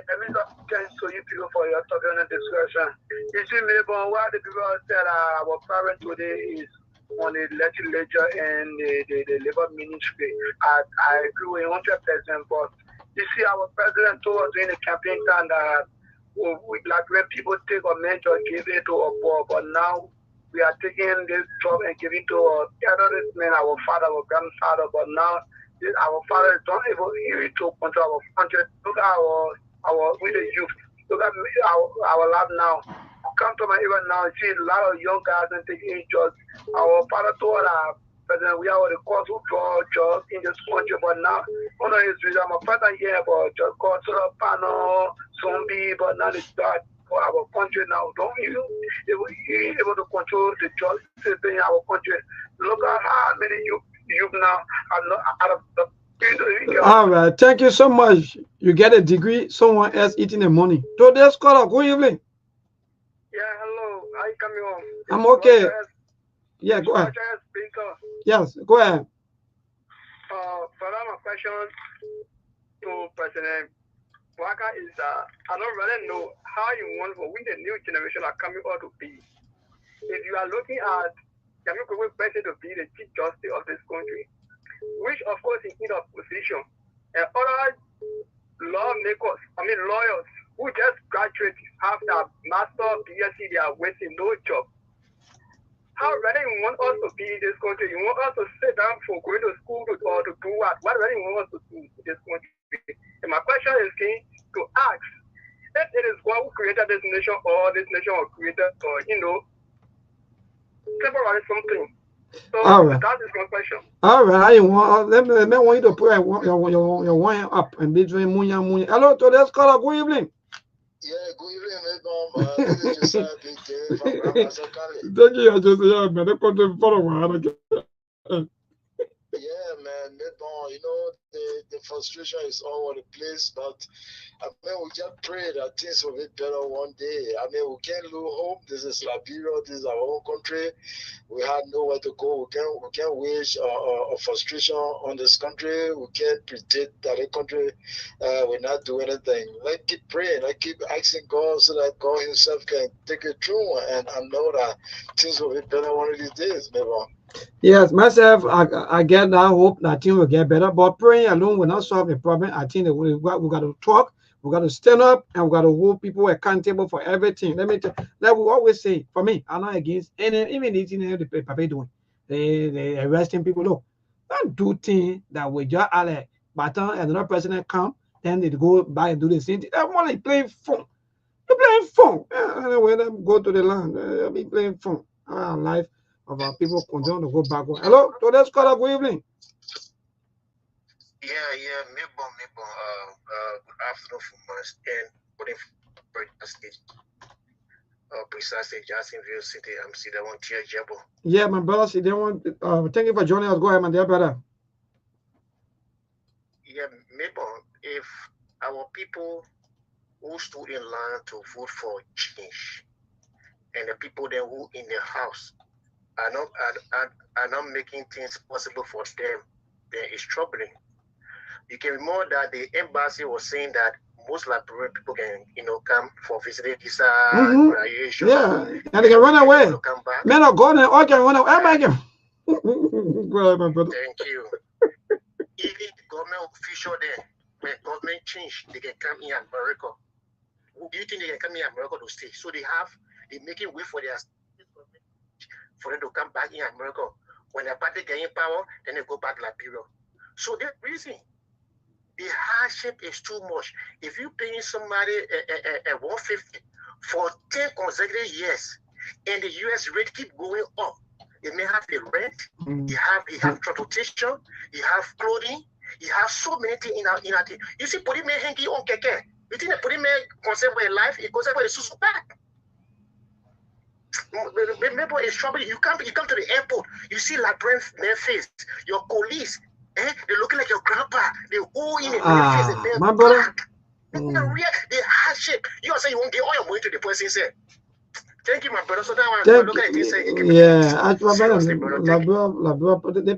let me just thank you people for your talking and discussion. You see, maybe why the people said our parent today is on the legislature and the labor ministry. I agree with 100%, but you see, our president told us during the campaign time that like when people take a mentor, give it to a boy, but now we are taking this job and giving to elderly men, our father, our grandfather, but now our father is not able to give it to our country. Look at our with the youth. Look at our lab now. Come to my area now, see a lot of young guys and taking jobs. Our father told our president we are the course who draw jobs in this country, but now one of his reasons, my father here, but just call to the panel, zombie, but now it's that for our country now. Don't you able to control the justice in our country? Look at how many youth now are not out of the. All right, thank you so much. You get a degree, someone else eating the money. Today's caller, good evening. Yeah, hello. I coming home. I'm okay. Yeah, go ahead. Yes, go ahead. But my question to President Waka is that I don't really know how you want for when the new generation are coming out to be. If you are looking at the person to be the chief justice of this country, which of course is in a position, and other lawyers who just graduate have their master BSc, they are wasting no job. How really you want us to be in this country? You want us to sit down for going to school or to do what? What really you want us to do in this country? And my question is to ask if it is God who created this nation or this nation was created or temporary something. So all right. that is my question. All right, let me want you to put your wine up and be doing munya. Hello, today's caller, good evening. Yeah, good evening, this is Josiah Big Dave from Ramasakali. Thank you, Josiah, man. Don't come to Yeah, man, you know, the frustration is all over the place, but I mean, we just pray that things will be better one day. I mean, we can't lose hope. This is Liberia, this is our own country. We have nowhere to go. We can't wage a frustration on this country. We can't predict that the country will not do anything. Let's keep praying. Let's keep asking God so that God Himself can take it through, and I know that things will be better one of these days, maybe. Yes, myself, I get that hope that things will get better, but praying alone will not solve the problem. I think that we got to talk, we got to stand up, and we got to hold people accountable for everything. Let me tell you, like we always say, for me, I'm not against any, even the thing the paper doing. They arresting people. Look, don't do things that we just like, but another president come, then they go back and do the same thing. I'm only playing phone. You're playing phone. Anyway, them go to the land. I'll be playing phone. Our life of our people continue to go backward. Hello, today's caller, good evening. Yeah, maybe. Good afternoon from us and putting for stage. Precisely, Jacksonville City. I'm Sida one tier Jabo. Yeah, my brother, Sida one. Thank you for joining us. Go ahead, my dear brother. Yeah, maybe if our people who stood in line to vote for change, and the people then who in the house are not making things possible for them, then it's troubling. You can remember that the embassy was saying that most Liberian people can, come for visiting visa graduation. Yeah, and they can run away. Men are gone and all can run away. Go ahead, my brother. Thank you. Even government official there, when government change, they can come in America. Who do you think they can come in America to stay? So they're making way for them to come back in America. When the party get in power, then they go back to Liberia. So the reason, the hardship is too much. If you're paying somebody a 150 for 10 consecutive years, and the U.S. rate keep going up, you may have the rent, you have transportation, you have clothing, you have so many things in our thing. You see, putting me hanky on keke. You think that putting me conserve your life, it conserve your susu back. Remember, it's trouble. You come to the airport, you see Liberian face, your colleagues, they're looking like your grandpa. They all in a face. My brother. The hardship. You say you won't give all your money to the person. Say, thank you, my brother. So that one, look at this. Yeah, the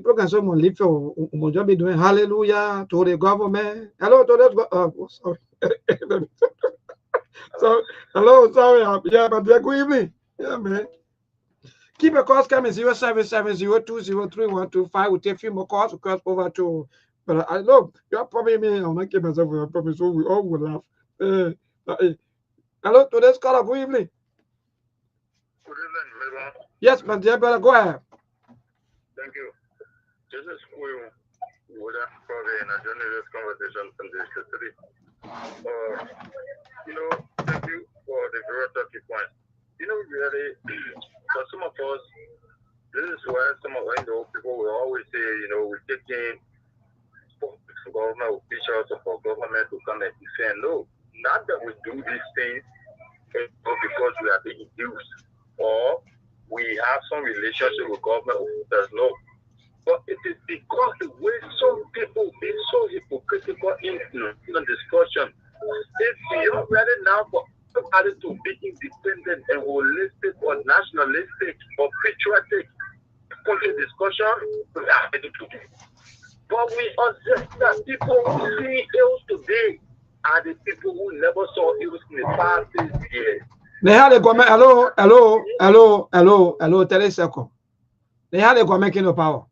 program someone live for Mojo be doing hallelujah to the government. Hello to that. Sorry. So hello, sorry. Yeah, but good evening. Yeah, man. Keep your calls coming 0770203125. We'll take a few more calls. We'll cross over to. But I know you're probably me. I'll not keep myself with a promise. So we all will laugh. Hello, today's caller. Good evening. Good evening, Meba. Yes, my dear brother. Go ahead. Thank you. This is Will. Probably in a journalist conversation from the city. Thank you for the very touchy point. Really, for some of us, this is where some of people will always say, we're taking government officials or for government to come and defend. No, not that we do these things. because we are being used or we have some relationship with government officials. No. But it is because the way some people be so hypocritical in the discussion. It's beyond ready now for everybody to be independent and holistic or nationalistic or patriotic country discussion. We are ready to do. But we observe that people who see ills today are the people who never saw ills in the past years. They had a government. Hello. 30 seconds. They had a government in the power.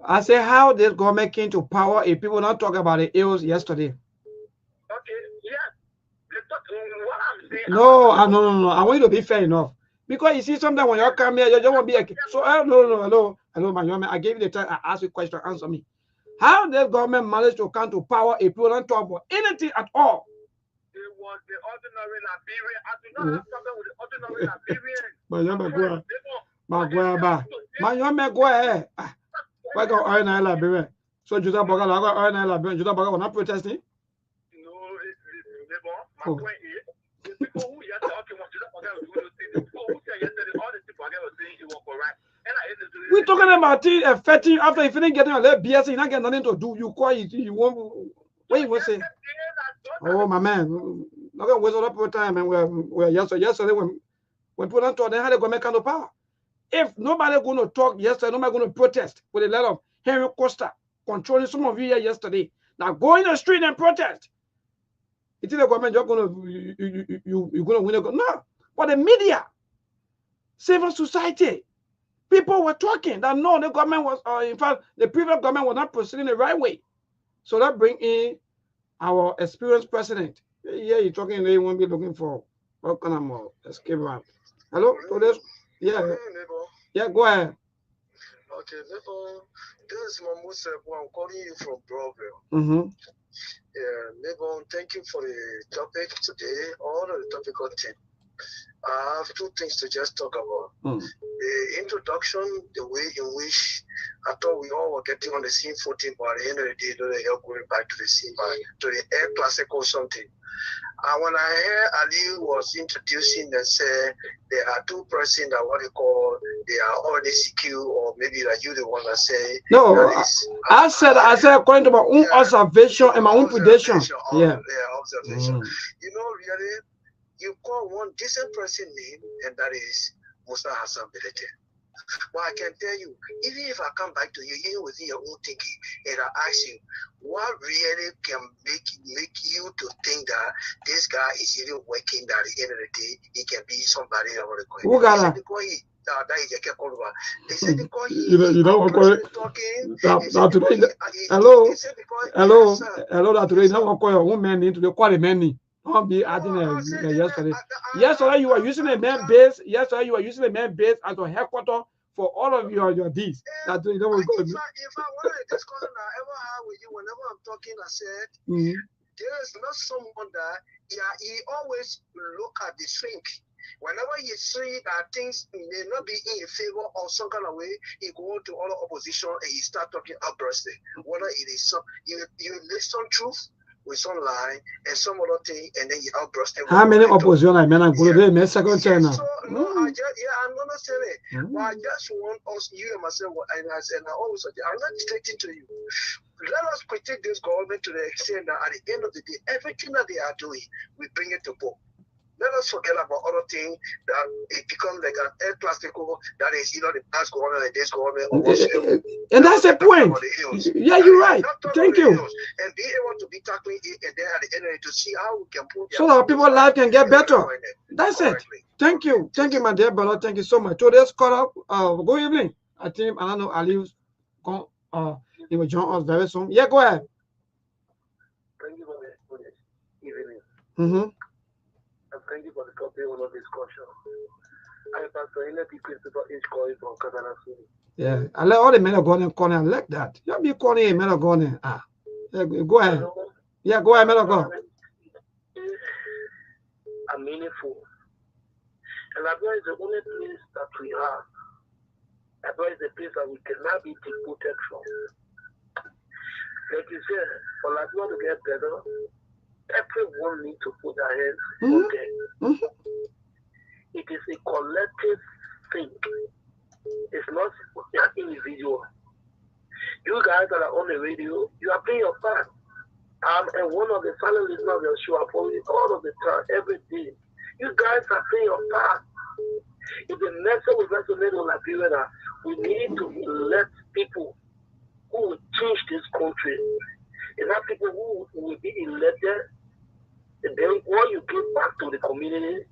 I say how this government came to power if people not talk about the ills yesterday. Okay, yeah. What I'm saying. No. I want you to be fair enough. Because you see, sometimes when you come here, you don't want to be a so hello, man. I gave you the time. I asked you a question. Answer me. How does government manage to come to power if people don't talk about anything at all? It was the ordinary Liberian. I do not have problem with the ordinary Liberian. Why go ordinary Liberian? So Judah Boga, I got ordinary Liberian. Judah Boga was not protesting. No, my point is, the people who yesterday all the people were saying it was correct. We're talking about it affecting after you finish getting a little BS, you not get nothing to do. You call it, you won't. What you want to say? Oh, my man, not gonna waste all that time. And we're yesterday when people don't talk, then how they gonna make kind of power? If nobody going to talk yesterday, nobody going to protest with a letter of Henry Costa controlling some of you here yesterday. Now go in the street and protest. You think the government you're going to win? No, but the media, civil society, people were talking that no, the government was, in fact, the previous government was not proceeding the right way. So that bring in our experienced president. Yeah, you're talking, they won't be looking for what kind of more escape route. Hello, yeah. Yeah, go ahead. Okay, neighbor, this is Mahmoud Sebo. I'm calling you from Brooklyn. Yeah, neighbor, thank you for the topic today, all of the topical thing. I have two things to just talk about. The introduction, the way in which I thought we all were getting on the same footing, but at the end of the day, they are going back to the same, to the air classic or something. And when I heard Ali was introducing and said there are two persons that what they call they are already secure, or maybe like you the one that say no. I said according to my own observation and my own prediction. Observation. You know, really, you call one decent person name, and that is Musa Hassan Belete. Well, I can tell you, even if I come back to you, even within your own thinking, and I ask you, what really can make you to think that this guy is even working, that at the end of the day, he can be somebody that want to go. Who got that? They said because you know what talking. Hello, that today, now what call one man into the quality many. Don't be adding yesterday. Yesterday you were using a man base. Yesterday you were using a man base as a headquarters for all of your deeds. That you know if I want to discuss I ever have with you, whenever I'm talking, I said there is not someone that he always look at the shrink. Whenever you see that things may not be in your favor or some kind of way, he go to all the opposition and he start talking outbursting. Whether it is some you listen truth with some lie and some other thing, and then you outburst. How many opposition I mean? I'm going to my second channel. So no, I'm gonna say it. But I just want us, you and myself, and I always say, I'm not dictating to you. Let us critique this government to the extent that at the end of the day, everything that they are doing, we bring it to book. Let us forget about other things that it becomes like an air classical that is either the past government and this government or whatever. And that's the point. Yeah, you're right. Thank you. And be able to be tackling it and then at the end of it to see how we can put so that people's life can get better. That's it. Thank you. Thank you, my dear brother. Thank you so much. So let's call up. Good evening. I think I don't know Ali's gone. He will join us very soon. Yeah, go ahead. Thank you for the evening. Thank you for the topic of the discussion. I am Pastor Philanthropy principal is calling from Kaduna City. Yeah, I let all the men go in corner. I like that. You be calling a men go in. Yeah, go ahead. Yeah, go ahead, men go. And meaningful. And Liberia is the only place that we have. Liberia is the place that we cannot be deported from. Like you said, for Liberia to get better, everyone needs to put their hands on them. It is a collective thing. It's not an individual. You guys that are on the radio, you are playing your part. And one of the silent listeners of your show, I follow it all of the time, every day. You guys are playing your part. If the message will resonate on Liberia, that we need to elect people who will change this country. And not people who will be elected, and then what you give back to the community,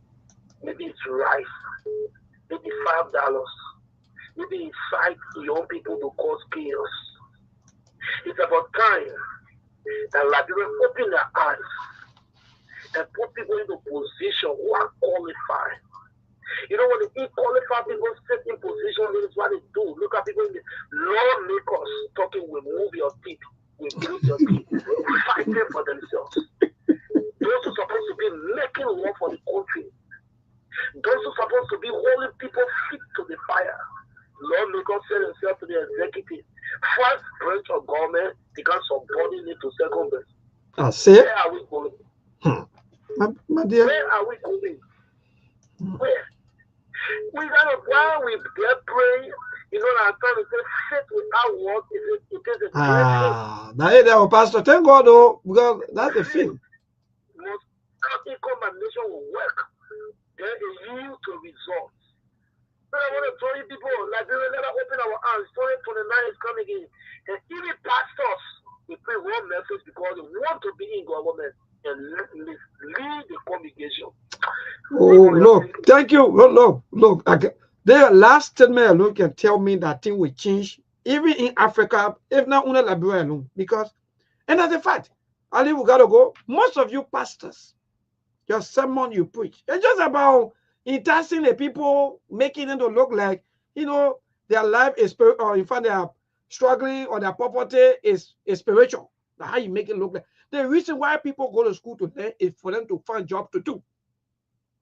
maybe it's rice, maybe $5, maybe it's 5 young people to cause chaos. It's about time that Liberia open their eyes and put people into position who are qualified. You know, when the qualified people sit in position, this is what they do. Look at people in the lawmakers talking, we move your teeth, we build your teeth, fighting for themselves. Those who are supposed to be making law for the country, those who are supposed to be holding people feet to the fire. Lawmakers send themselves to the executive. First branch of government, they can subordinate to second branch. Where are we going? My dear. Where are we going? Where? We gotta, while we get praying, you know, I'm trying to say, faith without work it is a great thing. Pastor, thank God, though, because that's the thing. Most combination will work. Then it yield to results. But I want to tell you people, Liberia, let us open our eyes. 2029 is coming in. And even pastors, we pray one message because they want to be in government and lead the congregation. Oh, look, thank you. Look. The last statement alone can tell me that thing will change, even in Africa, if not only Liberia alone. Because, and that's a fact. Ali, we got to go. Most of you pastors, your sermon you preach, it's just about enticing the people, making them to look like, you know, their life is spiritual, or in fact, they are struggling, or their poverty is spiritual. That's how you make it look like. The reason why people go to school today is for them to find job to do.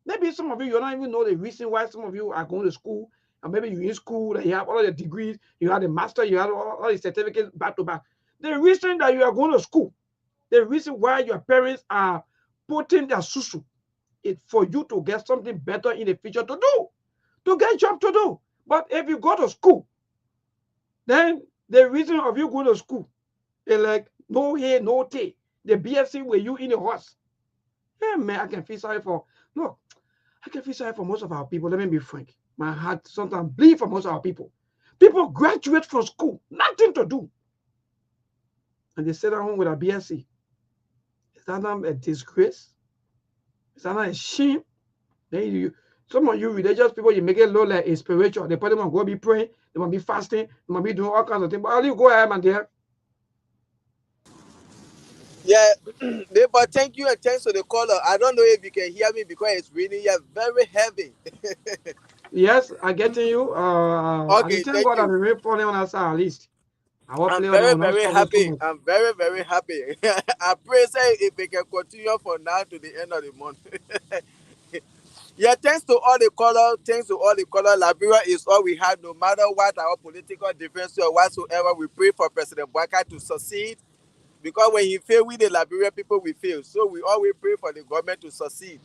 Maybe some of you don't even know the reason why some of you are going to school, and maybe you're in school and you have all the degrees, you have the master, you have all the certificates back to back. The reason that you are going to school, the reason why your parents are putting their susu is for you to get something better in the future to do, to get job to do. But if you go to school, then the reason of you going to school is like no hair, no tea. The BSc with you in the horse. Yeah, man, I can feel sorry for. Look, I can feel sorry for most of our people. Let me be frank. My heart sometimes bleeds for most of our people. People graduate from school, nothing to do. And they sit at home with a BSc. Is that not a disgrace? Is that not a shame? Then some of you religious people, you make it look like a spiritual. They put them on go be praying, they might be fasting, they might be doing all kinds of things. But how do you go ahead, man, dear? Yeah, but thank you and thanks to the caller. I don't know if you can hear me because it's really very heavy. Yes, I get you. Okay, thank God I'm really falling on our side at least. I'm very happy. I'm very happy. I pray say if we can continue from now to the end of the month. Yeah, thanks to all the color. Liberia is all we have, no matter what our political difference or whatsoever. We pray for President Bwaka to succeed. Because when he fail, we the Liberian people will fail. So we always pray for the government to succeed.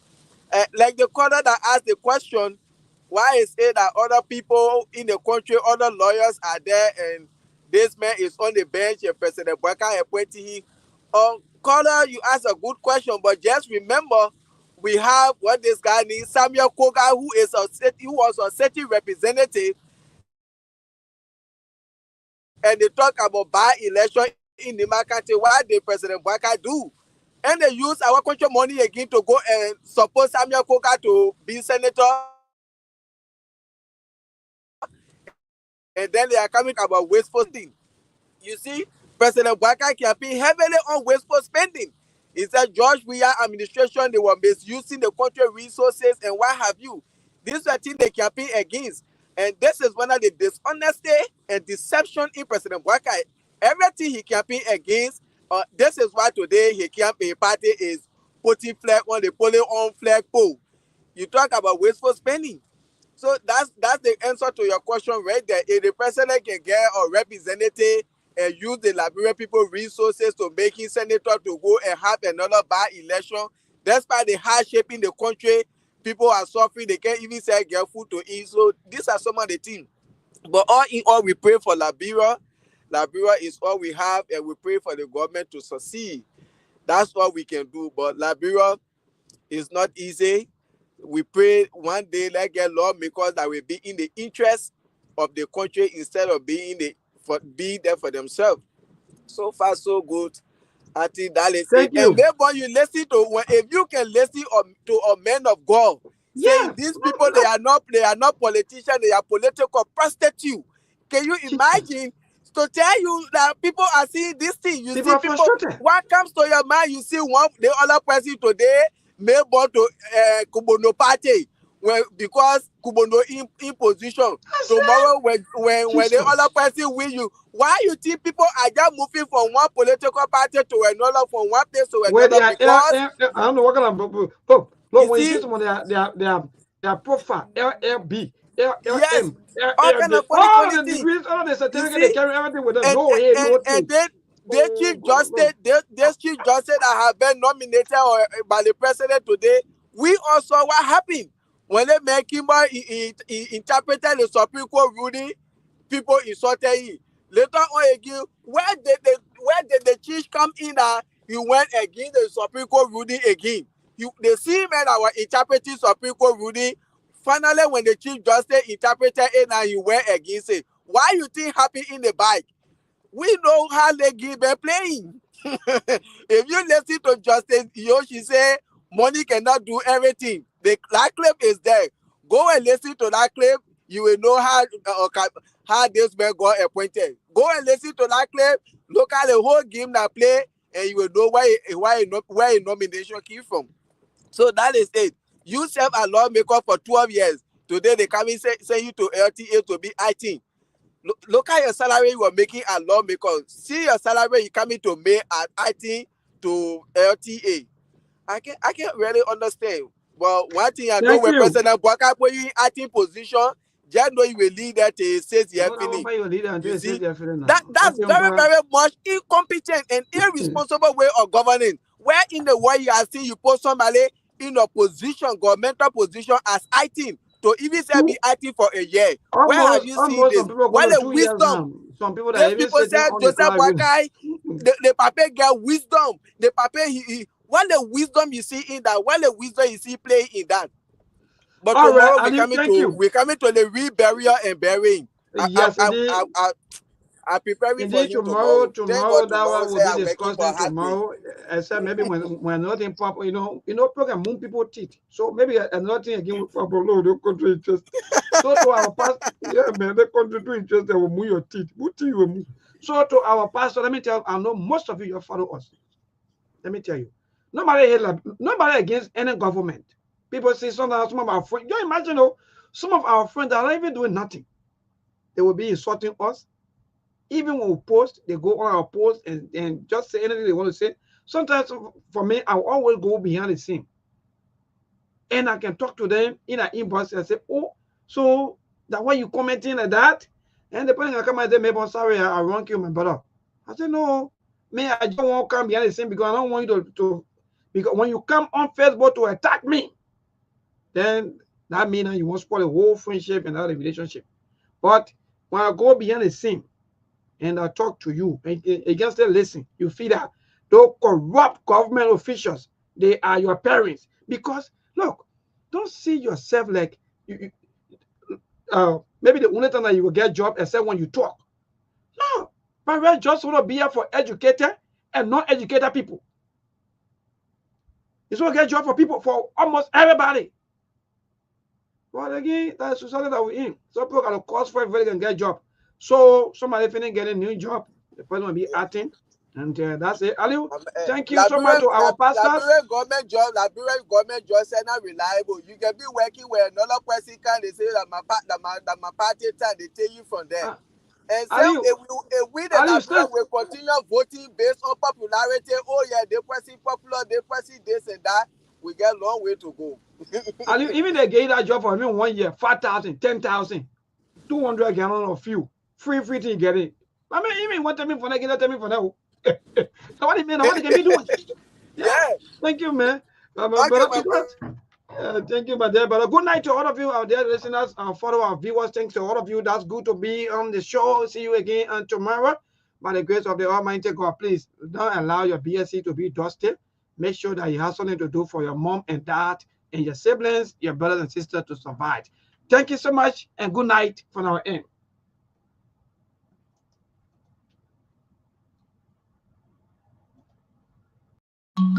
Like the caller that asked the question, why is it that other people in the country, other lawyers are there and this man is on the bench and President Bwaka appointed him? Caller, you asked a good question, but just remember, we have what this guy needs, Samuel Koga, who was a city representative, and they talk about by-election in the market. What did President Bwaka do? And they use our country money again to go and support Samuel Koga to be senator. And then they are coming about wasteful spending. You see, President Bwaka campaign heavily on wasteful spending. He said George Weah administration, they were misusing the country resources and what have you. These are things they campaign against. And this is one of the dishonesty and deception in President Bwaka. Everything he campaign against, this is why today he campaign party is putting flag on the polling on flag pole. You talk about wasteful spending. So that's the answer to your question right there. If the president can get a representative and use the Liberian people resources to making senator to go and have another by-election. Despite the hardship in the country, people are suffering. They can't even sell get food to eat. So these are some of the things. But all in all, we pray for Liberia. Liberia is all we have, and we pray for the government to succeed. That's what we can do. But Liberia is not easy. We pray one day let's get lawmakers that will be in the interest of the country instead of being there for themselves. So far, so good. I think that is Thank it. And you. maybe you listen to if you can listen to a man of God saying these people they are not politicians, they are political prostitutes. Can you imagine? To tell you that people are seeing this thing, you see people. What comes to your mind? You see the other person today may born to Kubono party because Kubono in position. Tomorrow when the other person win you, why you think people are just moving from one political party to another, from one place to another? Because I don't know what kind of look when you see some of their profile LLB, LLM, LLB, all the degrees, all the certificate, they carry everything with them. No way, no thing. They chief justice, this chief justice that have been nominated by the president today. We also what happened when they make him interpreted the Supreme Court ruling. People insulted him. Later on again, where did the chief come in? He went against the Supreme Court ruling again. They see men that were interpreting Supreme Court ruling. Finally, when the chief justice interpreted it and he went against it, why you think happened in the bike? We know how they give a playing. If you listen to Justice Yoshi say money cannot do everything, that clip is there. Go and listen to that clip. You will know how this man got appointed. Go and listen to that clip. Look at the whole game that play, and you will know where a nomination came from. So that is it. You serve a lawmaker for 12 years. Today they come and send you to LTA to be IT. Look at your salary you are making at lawmaker. See your salary you coming to May at IT to LTA. I can't really understand. But one thing I know when President Bwaka put you in IT position, just know you will lead that to 6 years finish. You see, that's very, very much incompetent and irresponsible way of governing. Where in the world you are seeing you put somebody in a position, governmental position as IT to even say be IT for a year. Where have you seen this? What the wisdom? Some people that people said Joseph Boakai, the papa get wisdom. The papa what the wisdom you see in that? What the wisdom you see playing in that? But tomorrow we're coming to the reburial and burying. Yes, I'm preparing for him tomorrow that one will be discussed tomorrow. Except maybe when nothing pop, program moon people teeth. So maybe nothing again with pop no the country interest. So to our pastor, yeah man, the country do interest they will move your teeth. So to our pastor, let me tell you, I know most of you follow us. Let me tell you, nobody against any government. People say some of our friends. You imagine, some of our friends are not even doing nothing. They will be insulting us. Even when we post, they go on our post and just say anything they want to say. Sometimes for me, I will always go behind the scene. And I can talk to them in an inbox and say, oh, so that why you commenting like that? And the person can come and say, maybe I'm sorry, I wronged you, my brother. I said, no, me, I don't want to come behind the scene because I don't want you to because when you come on Facebook to attack me, then that means you want to spoil the whole friendship and other relationship. But when I go behind the scene, and I talk to you, and against them, listen, you feel that those corrupt government officials, they are your parents. Because, look, don't see yourself like, maybe the only time that you will get a job except when you talk. No, but we just want to be here for educated and non-educated people. It's want to get a job for people, for almost everybody. But again, that's society that we're in. Some people can cost for everybody can get a job. So somebody finna get a new job. The person will be acting, and that's it. Aliu, thank you so much to our pastors. Liberian government job is not reliable. You can be working where another person can. They say that my party time they take you from there. And so if we the Liberian will continue voting based on popularity. Oh yeah, they person popular, they person this and that. We get a long way to go. Aliu, even they gave that job for me 1 year, 5,000, 10,000, 200 gallons of fuel. Free thing you get it. I mean, even what time for that, get time for now. So what do you mean? What can we do? Yeah. Thank you, man. Okay, my brother. Thank you, my dear brother. Good night to all of you out there, listeners, and follow our viewers. Thanks to all of you. That's good to be on the show. See you again and tomorrow. By the grace of the Almighty God, please don't allow your BSc to be dusty. Make sure that you have something to do for your mom and dad and your siblings, your brothers and sisters to survive. Thank you so much, and good night from our end.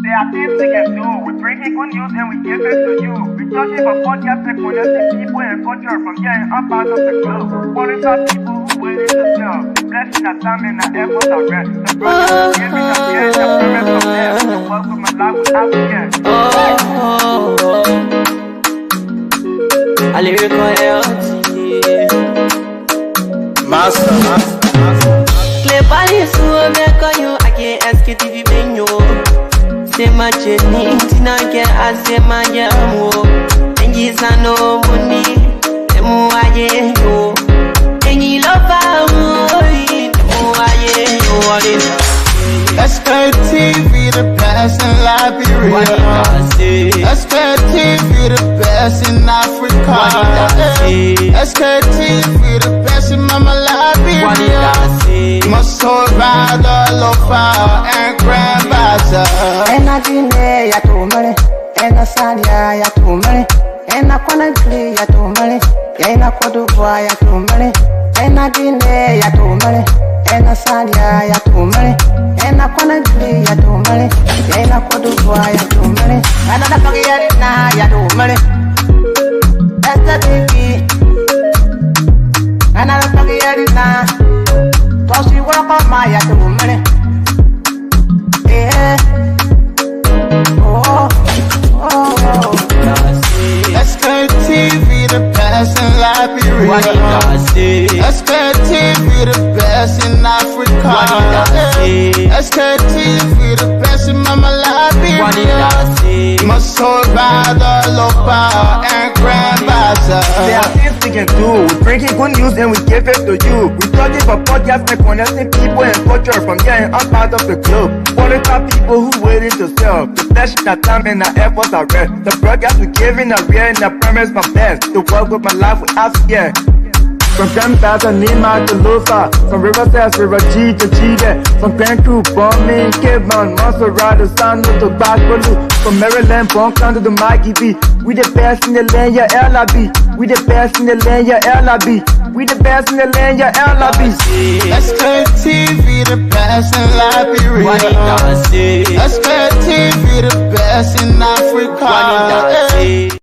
There are things we can do. We bring in good news and we give it to you. We searching for podcasts and connecting people and culture from here and up out of the globe. Following our people who waiting to sell. The blessing that time and the efforts are rest. The project is giving us here and the premise of them. The work with my life without fear. A lyrical health. Master. Cleverly, so I can't Sktv-Lib. Say my journey, Tina can I say my jamo. And yes, I know money, the more I go. And you love our money, the more I go. Sktv, the best in Liberia. Sktv, the best in Africa. Sktv, the best in Mama Liberia. Muscle rider, lofa, and grandbaza. And I didn't ya to money, and I said ya to money, and I wanna play ya to money, and I could do ya to money, and I didn't ya to money, and I said ya to money, and I wanna play ya to money, and I could do ya to money, and I forget it now ya to money. That's the biggie, and I forget it now. Cause you work on my ya to money. Yeah. Sktv, the best in Liberia. Sktv, the best in Africa. Sktv, the best in Mama Liberia. Muscle rider, lopa, and grandbaza. There are things we can do. We bring in good news and we give it to you. We searching for podcasts and connecting people and culture from here and up out of the globe. Following our people who waiting to sell. The blessing that time and the efforts are rest. The broadcast we giving a real and the premise my best. To work with my life without fear. From Grandfather Nima to Lufa, from Riverside, River G to Chile, from Grand Crew, Bombing, Kidman, Monserrat, San to Backwalu, from Maryland, Bonkan to the Mikey B. We the best in the land, yeah, LIB. We the best in the land, yeah, LIB. We the best in the land, yeah, LIB. Sktv, the best in Liberia. Sktv, the best in Africa.